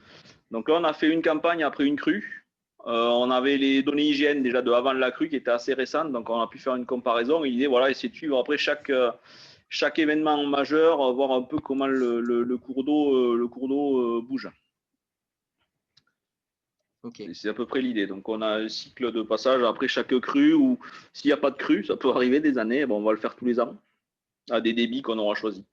Donc là, on a fait une campagne après une crue. On avait les données hygiène déjà de avant la crue qui étaient assez récentes, donc on a pu faire une comparaison. Et l'idée, voilà, essayer de suivre après chaque événement majeur, voir un peu comment le cours d'eau bouge. Okay. C'est à peu près l'idée. Donc, on a un cycle de passage après chaque crue, ou s'il n'y a pas de crue, ça peut arriver des années, on va le faire tous les ans, à des débits qu'on aura choisis.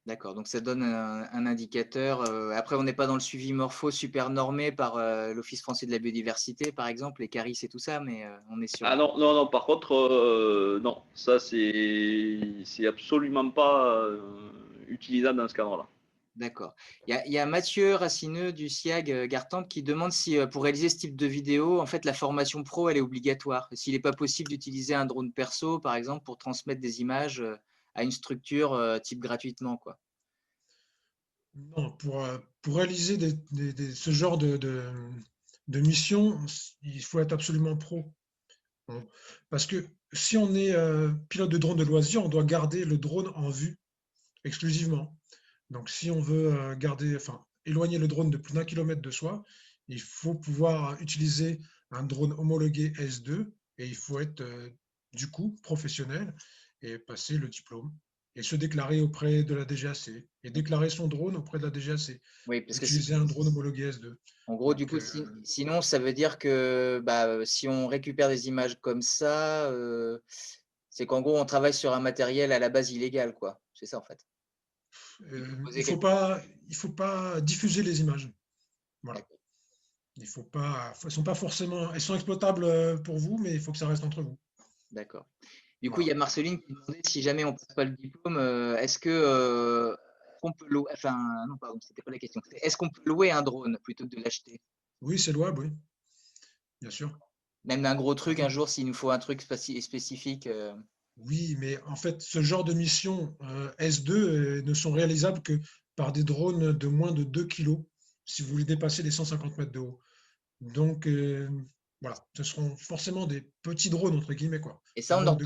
D'accord, donc ça donne un indicateur. Après, on n'est pas dans le suivi morpho super normé par l'Office français de la biodiversité, par exemple, les CARIS et tout ça, mais on est sur… Ah non, par contre, non, ça, c'est absolument pas utilisable dans ce cadre-là. D'accord. Il y a Mathieu Racineux du SIAG Gartempe qui demande si pour réaliser ce type de vidéo, en fait, la formation pro, elle est obligatoire. S'il n'est pas possible d'utiliser un drone perso, par exemple, pour transmettre des images à une structure type gratuitement, quoi. Non, pour réaliser ce genre de mission, il faut être absolument pro. Bon, parce que si on est pilote de drone de loisir, on doit garder le drone en vue exclusivement. Donc, si on veut éloigner le drone de plus d'1 kilomètre de soi, il faut pouvoir utiliser un drone homologué S2 et il faut être du coup professionnel et passer le diplôme et se déclarer auprès de la DGAC et déclarer son drone auprès de la DGAC. Oui, parce que utiliser un drone homologué S2. En gros, du coup, sinon, ça veut dire que si on récupère des images comme ça, c'est qu'en gros, on travaille sur un matériel à la base illégal, quoi. C'est ça, en fait. Il ne faut pas diffuser les images. Voilà. Il faut pas, elles sont pas forcément, elles sont exploitables pour vous, mais il faut que ça reste entre vous. D'accord. Du coup, il y a Marceline qui demandait si jamais on ne passe pas le diplôme, est-ce que on peut louer, enfin non, pardon, c'était pas la question. Est-ce qu'on peut louer un drone plutôt que de l'acheter? Oui, c'est louable, oui. Bien sûr. Même un gros truc, un jour, s'il nous faut un truc spécifique. Oui, mais en fait, ce genre de missions S2 ne sont réalisables que par des drones de moins de 2 kg, si vous voulez dépasser les 150 mètres de haut. Donc, voilà, ce seront forcément des petits drones, entre guillemets, quoi. Et ça, en ordre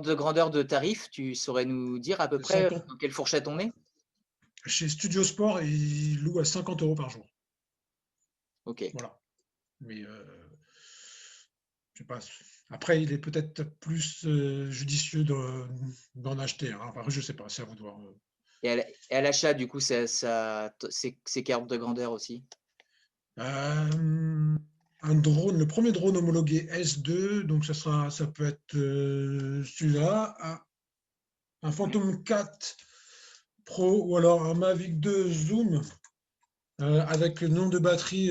de grandeur de tarif, tu saurais nous dire à peu près dans quelle fourchette on est? Chez Studio Sport, ils louent à 50 € par jour. Ok. Voilà. Mais je sais pas, Après, il est peut-être plus judicieux d'en acheter. Hein. Enfin, je ne sais pas, c'est à vous de voir. Et à l'achat, du coup, c'est quelle ordre de grandeur aussi? Un drone, le premier drone homologué S2, donc ça peut être celui-là, un Phantom 4 Pro ou alors un Mavic 2 Zoom avec le nombre de batteries,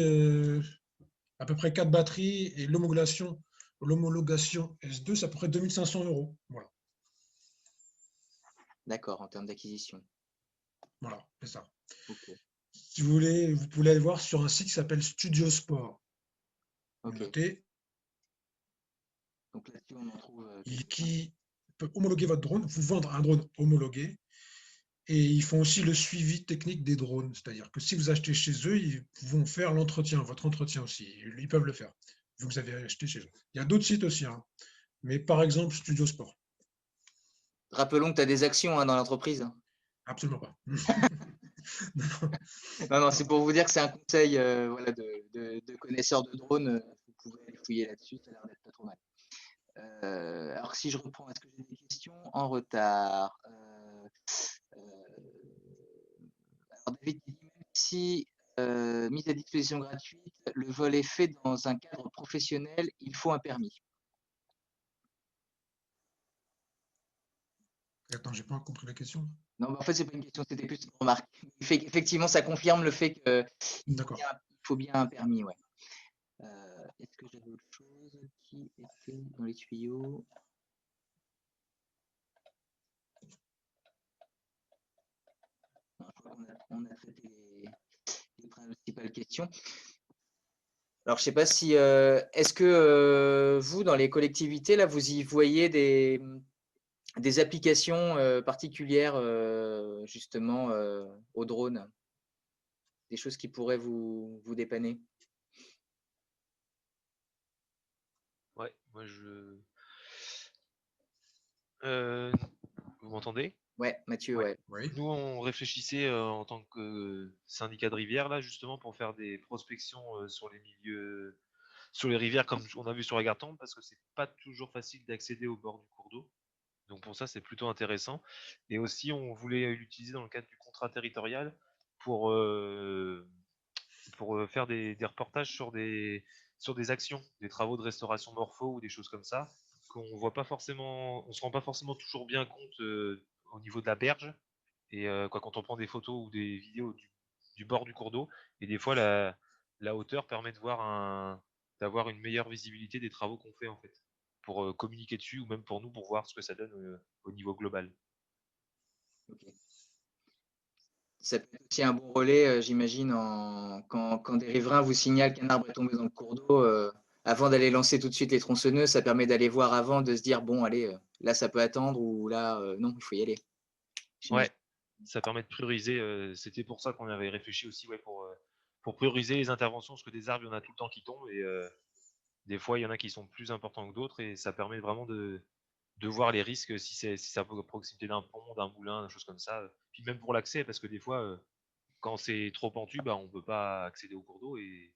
à peu près 4 batteries et l'homologation S2, ça pourrait être 2500 €. Voilà, D'accord, en termes d'acquisition. voilà, c'est ça. Ok, Si vous voulez, vous pouvez aller voir sur un site qui s'appelle Studio Sport. Vous ok. notez, Donc là-dessus, on en trouve quelques-uns. qui peut homologuer votre drone, vous vendre un drone homologué. Et ils font aussi le suivi technique des drones. C'est-à-dire que si vous achetez chez eux, ils vont faire l'entretien, votre entretien aussi. Ils peuvent le faire, vu que vous avez acheté chez eux. Il y a d'autres sites aussi, hein. Mais par exemple, Studio Sport. Rappelons que tu as des actions dans l'entreprise. Absolument pas. Non, non, c'est pour vous dire que c'est un conseil voilà, de connaisseurs de drones. Vous pouvez aller fouiller là-dessus, ça a l'air d'être pas trop mal. Alors, si je reprends, est-ce que j'ai des questions en retard? Alors, David dit, même si mise à disposition gratuite, le vol est fait dans un cadre professionnel, il faut un permis. Attends, j'ai pas compris la question. Non, mais en fait, c'est pas une question, c'était plus une remarque. Effectivement, ça confirme le fait qu'il D'accord. faut bien un permis, ouais. Est-ce que j'avais autre chose qui était dans les tuyaux? Non, je crois qu'on a traité les principales questions. Alors, je ne sais pas si, est-ce que vous, dans les collectivités, là, vous y voyez des applications particulières, justement, au drone, des choses qui pourraient vous dépanner? Ouais, moi vous m'entendez? Ouais, Mathieu, Ouais. ouais. Oui. Nous, on réfléchissait en tant que syndicat de rivière, là, justement, pour faire des prospections sur les milieux, sur les rivières, comme on a vu sur la Gartempe, parce que c'est pas toujours facile d'accéder au bord du cours d'eau. Donc pour ça, c'est plutôt intéressant. Et aussi, on voulait l'utiliser dans le cadre du contrat territorial pour, faire des reportages sur des actions, des travaux de restauration morpho ou des choses comme ça, qu'on voit pas forcément, on se rend pas forcément toujours bien compte au niveau de la berge. Et quand on prend des photos ou des vidéos du bord du cours d'eau, et des fois la hauteur permet d'avoir une meilleure visibilité des travaux qu'on fait en fait, pour communiquer dessus ou même pour nous pour voir ce que ça donne au niveau global. Ok. Ça peut être aussi un bon relais, j'imagine, quand des riverains vous signalent qu'un arbre est tombé dans le cours d'eau, avant d'aller lancer tout de suite les tronçonneuses, ça permet d'aller voir avant, de se dire, bon, allez, là, ça peut attendre, ou là, non, il faut y aller. Ouais, J'imagine. ça permet de prioriser. C'était pour ça qu'on avait réfléchi aussi, ouais, pour prioriser les interventions, parce que des arbres, il y en a tout le temps qui tombent, et des fois, il y en a qui sont plus importants que d'autres, et ça permet vraiment de voir les risques si c'est à proximité d'un pont, d'un moulin, des choses comme ça. Puis même pour l'accès, parce que des fois, quand c'est trop pentu, bah, on peut pas accéder au cours d'eau, et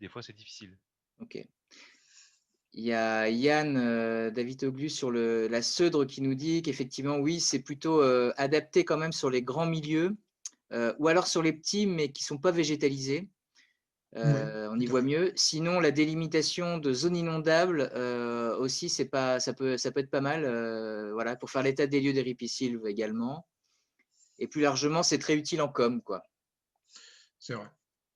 des fois, c'est difficile. Ok. Il y a Yann, David Oglu sur la Seudre qui nous dit qu'effectivement, oui, c'est plutôt adapté quand même sur les grands milieux, ou alors sur les petits, mais qui ne sont pas végétalisés. Oui, On y tout à voit fait. mieux. Sinon, la délimitation de zones inondables aussi, ça peut être pas mal. Voilà, pour faire l'état des lieux des ripisylves également. Et plus largement, c'est très utile en com, quoi. C'est vrai. Ça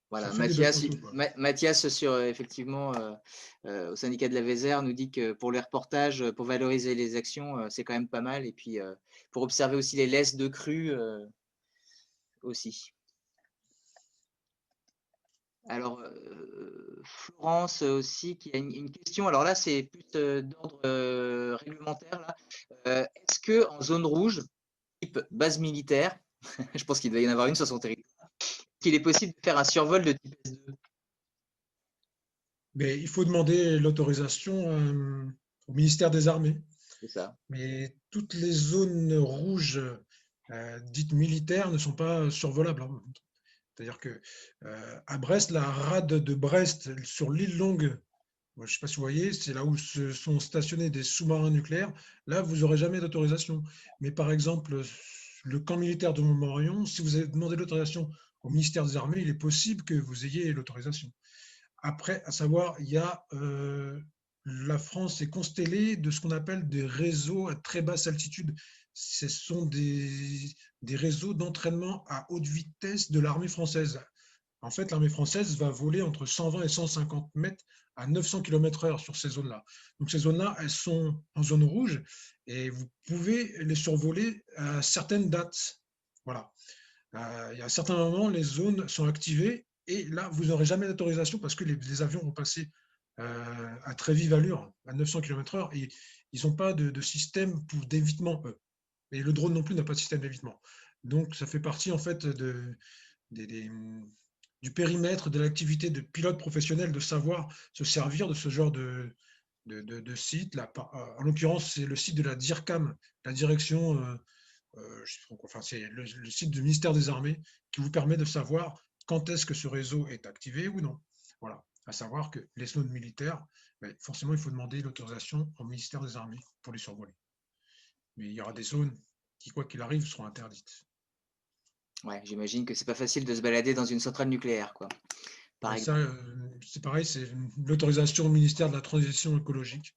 Voilà, fait des belles Mathias, photos, quoi. Mathias effectivement, au syndicat de la Vézère, nous dit que pour les reportages, pour valoriser les actions, c'est quand même pas mal. Et puis, pour observer aussi les laisses de crue aussi. Alors, Florence aussi, qui a une question. Alors là, c'est plus d'ordre réglementaire. Là. Est-ce qu'en zone rouge, type base militaire, je pense qu'il doit y en avoir une sur son territoire, qu'il est possible de faire un survol de type S2? Mais il faut demander l'autorisation au ministère des Armées. C'est ça. Mais toutes les zones rouges dites militaires ne sont pas survolables, hein. C'est-à-dire que à Brest, la rade de Brest sur l'île Longue, je ne sais pas si vous voyez, c'est là où se sont stationnés des sous-marins nucléaires. Là, vous n'aurez jamais d'autorisation. Mais par exemple, le camp militaire de Montmorillon, si vous avez demandé l'autorisation au ministère des Armées, il est possible que vous ayez l'autorisation. Après, à savoir, il y a la France est constellée de ce qu'on appelle des réseaux à très basse altitude. Ce sont des réseaux d'entraînement à haute vitesse de l'armée française. En fait, l'armée française va voler entre 120 et 150 mètres à 900 km/h sur ces zones-là. Donc, ces zones-là, elles sont en zone rouge et vous pouvez les survoler à certaines dates. Voilà. Il y a certains moments, les zones sont activées et là, vous n'aurez jamais d'autorisation parce que les avions vont passer à très vive allure, à 900 km/h, et ils n'ont pas de système d'évitement, eux. Et le drone non plus n'a pas de système d'évitement. Donc, ça fait partie en fait du périmètre de l'activité de pilote professionnel de savoir se servir de ce genre de site. Là, en l'occurrence, c'est le site de la DIRCAM, la direction, enfin, c'est le site du ministère des Armées qui vous permet de savoir quand est-ce que ce réseau est activé ou non. Voilà, à savoir que les zones militaires, forcément, il faut demander l'autorisation au ministère des Armées pour les survoler. Mais il y aura des zones qui, quoi qu'il arrive, seront interdites. Ouais, j'imagine que c'est pas facile de se balader dans une centrale nucléaire, quoi. Par Ça, exemple. c'est pareil, c'est l'autorisation au ministère de la Transition écologique.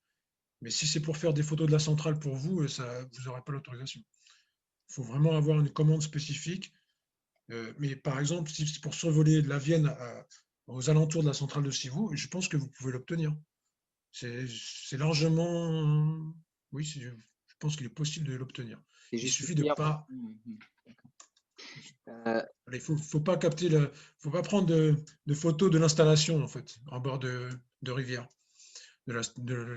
Mais si c'est pour faire des photos de la centrale pour vous, vous n'aurez pas l'autorisation. Il faut vraiment avoir une commande spécifique. Mais par exemple, si c'est pour survoler la Vienne aux alentours de la centrale de Civaux, je pense que vous pouvez l'obtenir. C'est largement. Oui, je pense qu'il est possible de l'obtenir. C'est Il juste suffit de pas. Il faut pas capter faut pas prendre de photos de l'installation en fait en bord de rivière, de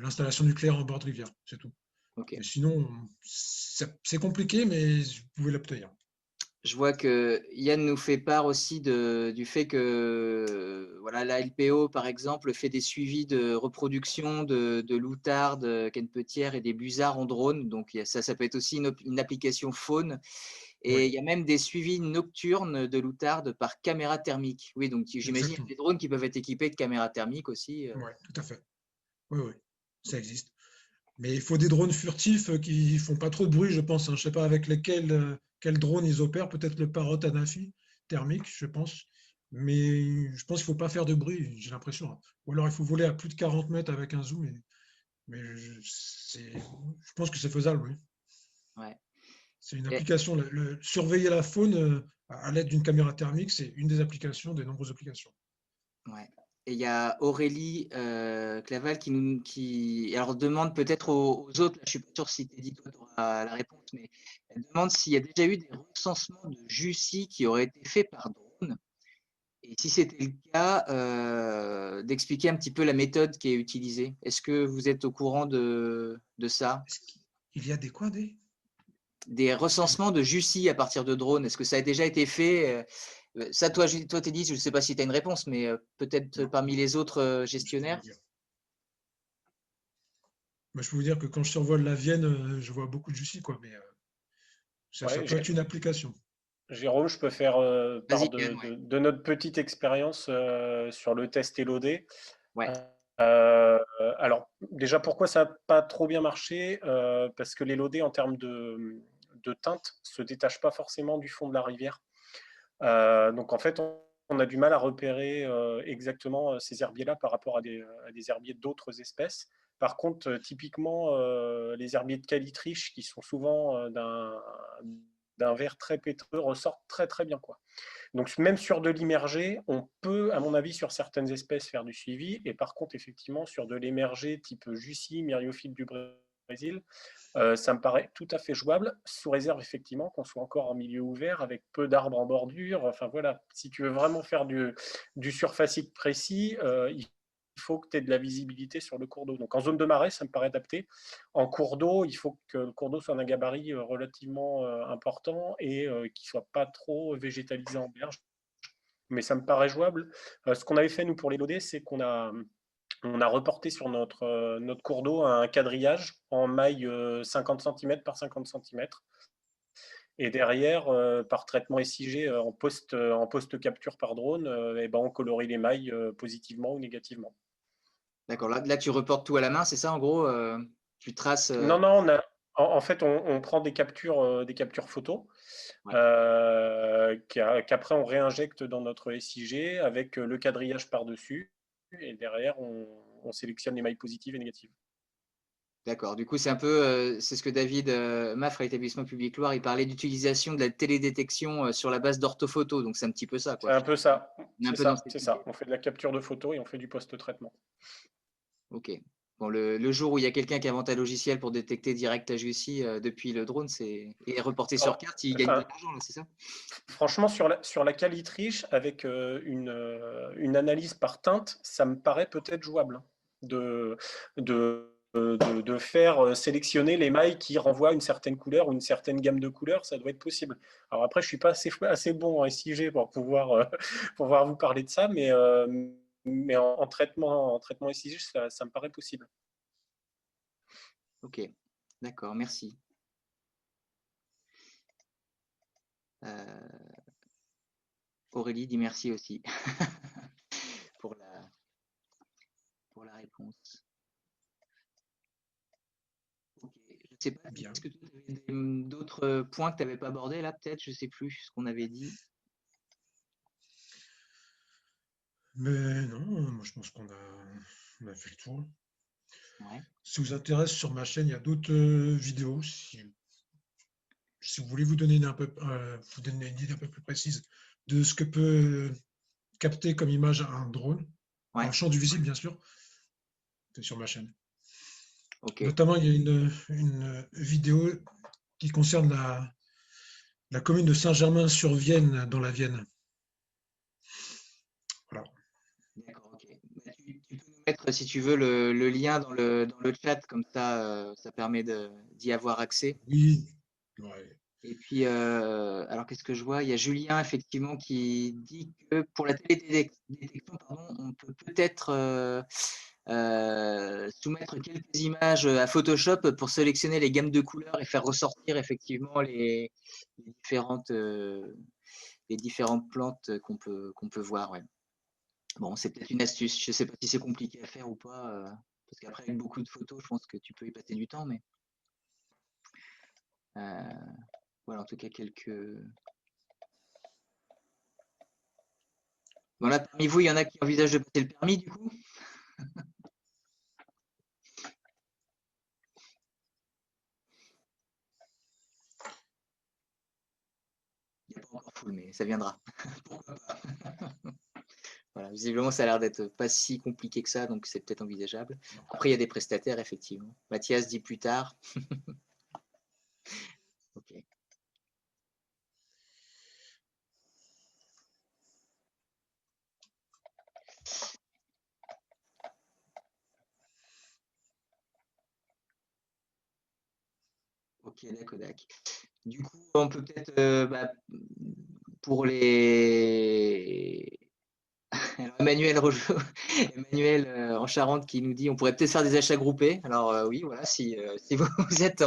l'installation nucléaire en bord de rivière, c'est tout. Ok. Mais sinon, c'est compliqué, mais vous pouvez l'obtenir. Je vois que Yann nous fait part aussi du fait que voilà, la LPO, par exemple, fait des suivis de reproduction de loutardes, canepetières et des busards en drone. Donc, ça peut être aussi une application faune. Et Oui, il y a même des suivis nocturnes de loutardes par caméra thermique. Oui, donc j'imagine qu'il y a exactement. des drones qui peuvent être équipés de caméras thermiques aussi. Oui, tout à fait. Oui, oui, ça existe. Mais il faut des drones furtifs qui ne font pas trop de bruit, je pense. Je ne sais pas avec quels drones ils opèrent. Peut-être le Parrot Anafi thermique, je pense. Mais je pense qu'il ne faut pas faire de bruit, j'ai l'impression. Ou alors il faut voler à plus de 40 mètres avec un zoom. Mais je pense que c'est faisable, oui. Ouais. C'est une Et, application. Surveiller la faune à l'aide d'une caméra thermique, c'est une des applications, des nombreuses applications. ouais. Et il y a Aurélie Claval qui alors demande peut-être aux autres, là, je suis pas sûr si Teddy toi tu auras la réponse, mais elle demande s'il y a déjà eu des recensements de JUCI qui auraient été faits par drone. Et si c'était le cas, d'expliquer un petit peu la méthode qui est utilisée. Est-ce que vous êtes au courant de ça? Est-ce qu'il y a des quoi Des recensements de JUCI à partir de drones, est-ce que ça a déjà été fait? Ça, toi, Teddy, je ne sais pas si tu as une réponse, mais peut-être Non, parmi les autres je peux vous gestionnaires. dire. Moi, je peux vous dire que quand je survole la Vienne, je vois beaucoup de Jussie, quoi. Mais ça Ouais, peut être une application. Jérôme, je peux faire part Vas-y, Yann, ouais. de notre petite expérience sur le test Elodé. Ouais, Alors, déjà, pourquoi ça n'a pas trop bien marché? Parce que l'Elodé, en termes de teinte, se détache pas forcément du fond de la rivière. Donc, en fait, on a du mal à repérer exactement ces herbiers-là par rapport à des herbiers d'autres espèces. Par contre, typiquement, les herbiers de calitriche, qui sont souvent d'un vert très pétreux, ressortent très très bien, quoi. Donc même sur de l'immergé, on peut, à mon avis, sur certaines espèces faire du suivi. Et par contre, effectivement, sur de l'émergé type Jussie, Myriophylle du Brésil, ça me paraît tout à fait jouable, sous réserve effectivement qu'on soit encore en milieu ouvert avec peu d'arbres en bordure. Enfin voilà, si tu veux vraiment faire du surfacique précis, il faut que tu aies de la visibilité sur le cours d'eau. Donc en zone de marais, ça me paraît adapté. En cours d'eau, il faut que le cours d'eau soit d'un gabarit relativement important et qu'il ne soit pas trop végétalisé en berge. Mais ça me paraît jouable. Ce qu'on avait fait, nous, pour les loder, c'est qu'on a reporté sur notre cours d'eau un quadrillage en maille 50 cm par 50 cm. Et derrière, par traitement SIG en post capture par drone, on colorie les mailles positivement ou négativement. D'accord. Là, tu reportes tout à la main, c'est ça en gros tu traces. Non, non, en fait, on prend des captures photos Ouais. qu'après on réinjecte dans notre SIG avec le quadrillage par-dessus. Et derrière, on sélectionne les mailles positives et négatives. D'accord. Du coup, c'est un peu, c'est ce que David Maffre à l'établissement public Loire, il parlait d'utilisation de la télédétection sur la base d'orthophoto. Donc, c'est un petit peu ça, C'est quoi. un peu ça. On est un C'est peu dans ça, cette c'est ça. idée. On fait de la capture de photos et on fait du post-traitement. Ok. Bon, le jour où il y a quelqu'un qui invente un logiciel pour détecter direct la JUCI depuis le drone et reporter sur Alors, carte, il gagne de enfin, l'argent, là, c'est ça? franchement, sur la qualitriche, avec une analyse par teinte, ça me paraît peut-être jouable de, de faire sélectionner les mailles qui renvoient une certaine couleur ou une certaine gamme de couleurs, ça doit être possible. Alors après, je ne suis pas assez bon en SIG pour pouvoir, pour pouvoir vous parler de ça, mais en traitement SIG, ça me paraît possible. Ok. D'accord, merci. Aurélie dit merci aussi pour la réponse. Ok. Je ne sais pas, Bien. est-ce que tu avais d'autres points que tu n'avais pas abordés là, peut-être? Je ne sais plus ce qu'on avait dit. Mais non, moi je pense on a fait le tour. Ouais. Si vous intéresse sur ma chaîne, il y a d'autres vidéos. Si vous voulez vous donner vous donner une idée un peu plus précise de ce que peut capter comme image un drone, dans Ouais. le champ du visible, bien sûr, c'est sur ma chaîne. Ok. Notamment, il y a une vidéo qui concerne la commune de Saint-Germain-sur-Vienne, dans la Vienne. Voilà. D'accord, ok. Bah, tu peux nous mettre, si tu veux, le lien dans le chat, comme ça permet d'y avoir accès. Oui. Ouais. Et puis, alors qu'est-ce que je vois? Il y a Julien, effectivement, qui dit que pour la télédétection, pardon, on peut peut-être soumettre quelques images à Photoshop pour sélectionner les gammes de couleurs et faire ressortir effectivement les différentes plantes qu'on peut voir. Ouais. Bon, c'est peut-être une astuce. Je ne sais pas si c'est compliqué à faire ou pas, parce qu'après, avec beaucoup de photos, je pense que tu peux y passer du temps, mais voilà, en tout cas, quelques. Bon, là, parmi vous, il y en a qui envisagent de passer le permis, du coup. Il n'y a pas encore full, mais ça viendra. Pourquoi pas? Voilà, visiblement, ça a l'air d'être pas si compliqué que ça, donc c'est peut-être envisageable. Après, il y a des prestataires, effectivement. Mathias dit plus tard. Ok. Ok, d'accord. Du coup, on peut peut-être, pour les. Alors, Emmanuel Emmanuel en Charente qui nous dit on pourrait peut-être faire des achats groupés. Alors oui, voilà, si vous, vous êtes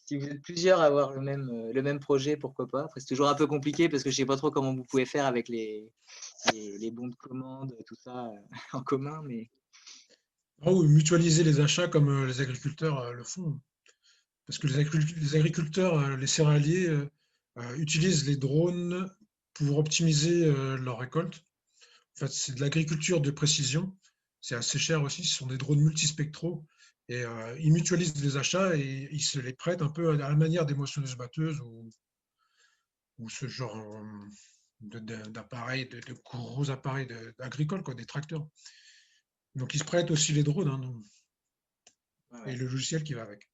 si vous êtes plusieurs à avoir le même projet, pourquoi pas. Après, c'est toujours un peu compliqué parce que je ne sais pas trop comment vous pouvez faire avec les bons de commande, tout ça en commun, mais Ou mutualiser les achats comme les agriculteurs le font. Parce que les agriculteurs, les céréaliers, utilisent les drones pour optimiser leur récolte. En fait, c'est de l'agriculture de précision. C'est assez cher aussi. Ce sont des drones multispectraux. Et ils mutualisent les achats et ils se les prêtent un peu à la manière des moissonneuses-batteuses ou ce genre d'appareils, de gros appareils agricoles, quoi, des tracteurs. Donc ils se prêtent aussi les drones, hein, et ouais, le logiciel qui va avec.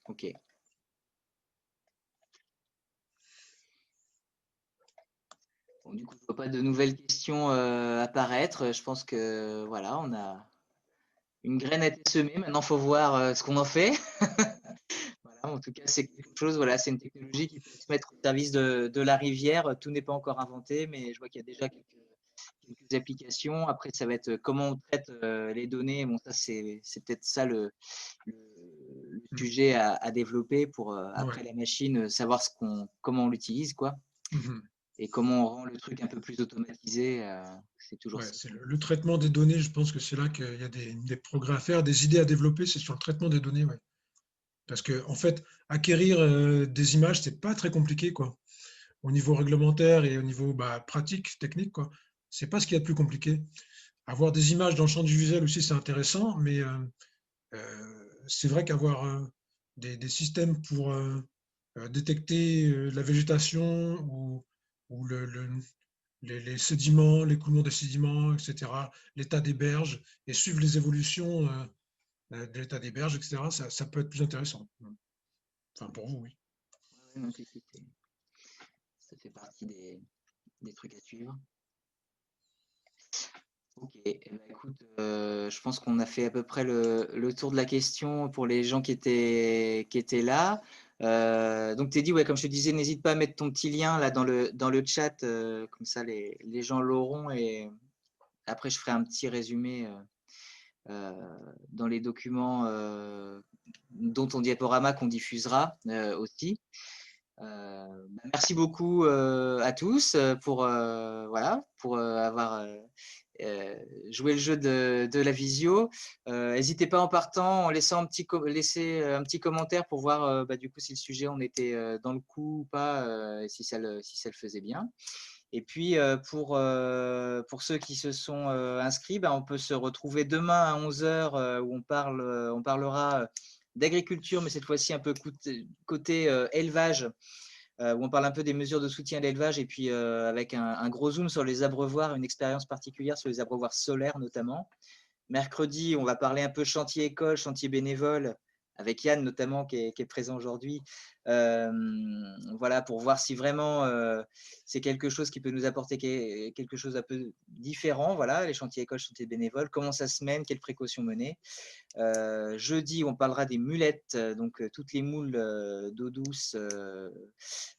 ok. Bon, du coup, je ne vois pas de nouvelles questions apparaître. Je pense que voilà, on a une graine a été semée. Maintenant, il faut voir ce qu'on en fait. Voilà, en tout cas, c'est quelque chose. Voilà, c'est une technologie qui peut se mettre au service de la rivière. Tout n'est pas encore inventé, mais je vois qu'il y a déjà quelques applications. Après, ça va être comment on traite les données. Bon, ça, c'est peut-être ça le sujet à développer pour Ouais. après la machine savoir comment on l'utilise, quoi. Mhm. comment on rend le truc un peu plus automatisé, c'est toujours Ouais, ça. c'est le traitement des données, je pense que c'est là qu'il y a des progrès à faire, des idées à développer, c'est sur le traitement des données, ouais. Parce que, en fait, acquérir des images, c'est pas très compliqué, quoi. Au niveau réglementaire et au niveau pratique, technique, quoi. C'est pas ce qu'il y a de plus compliqué. Avoir des images dans le champ du visuel aussi, c'est intéressant, mais c'est vrai qu'avoir des systèmes pour détecter la végétation ou les sédiments, l'écoulement des sédiments, etc., l'état des berges, et suivre les évolutions de l'état des berges, etc., ça peut être plus intéressant. Enfin, pour vous, oui. Ouais, non, ça fait partie des trucs à suivre. Ok, eh ben, écoute, je pense qu'on a fait à peu près le tour de la question pour les gens qui étaient là. Donc, Teddy, ouais, comme je te disais, n'hésite pas à mettre ton petit lien là dans le chat, comme ça les gens l'auront et après je ferai un petit résumé dans les documents dont ton diaporama qu'on diffusera aussi. Merci beaucoup à tous pour avoir joué le jeu de la visio. N'hésitez pas en partant, en laissant laisser un petit commentaire pour voir du coup si le sujet on était dans le coup ou pas, et si ça le faisait bien. Et puis pour ceux qui se sont inscrits, on peut se retrouver demain à 11 h où on parlera d'agriculture, mais cette fois-ci un peu côté élevage, où on parle un peu des mesures de soutien à l'élevage et puis avec un gros zoom sur les abreuvoirs, une expérience particulière sur les abreuvoirs solaires notamment. Mercredi, on va parler un peu chantier école, chantier bénévole, avec Yann notamment qui est présent aujourd'hui. Voilà, pour voir si vraiment c'est quelque chose qui peut nous apporter quelque chose un peu différent. Voilà, les chantiers écoles, chantiers bénévoles, comment ça se mène, quelles précautions mener. Jeudi, on parlera des mulettes, donc toutes les moules d'eau douce,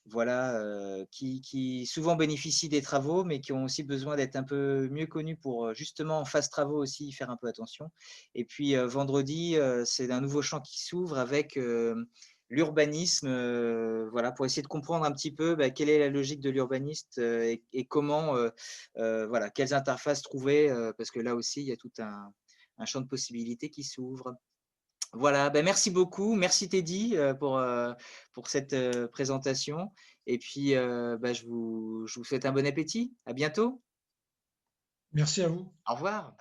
voilà, qui souvent bénéficient des travaux, mais qui ont aussi besoin d'être un peu mieux connus pour justement en phase travaux aussi faire un peu attention. Et puis vendredi, c'est un nouveau champ qui s'ouvre avec l'urbanisme, voilà, pour essayer de comprendre un petit peu quelle est la logique de l'urbaniste et comment, voilà, quelles interfaces trouver, parce que là aussi, il y a tout un champ de possibilités qui s'ouvre. Voilà, merci beaucoup. Merci Teddy pour cette présentation. Et puis, je vous souhaite un bon appétit. À bientôt. Merci à vous. Au revoir.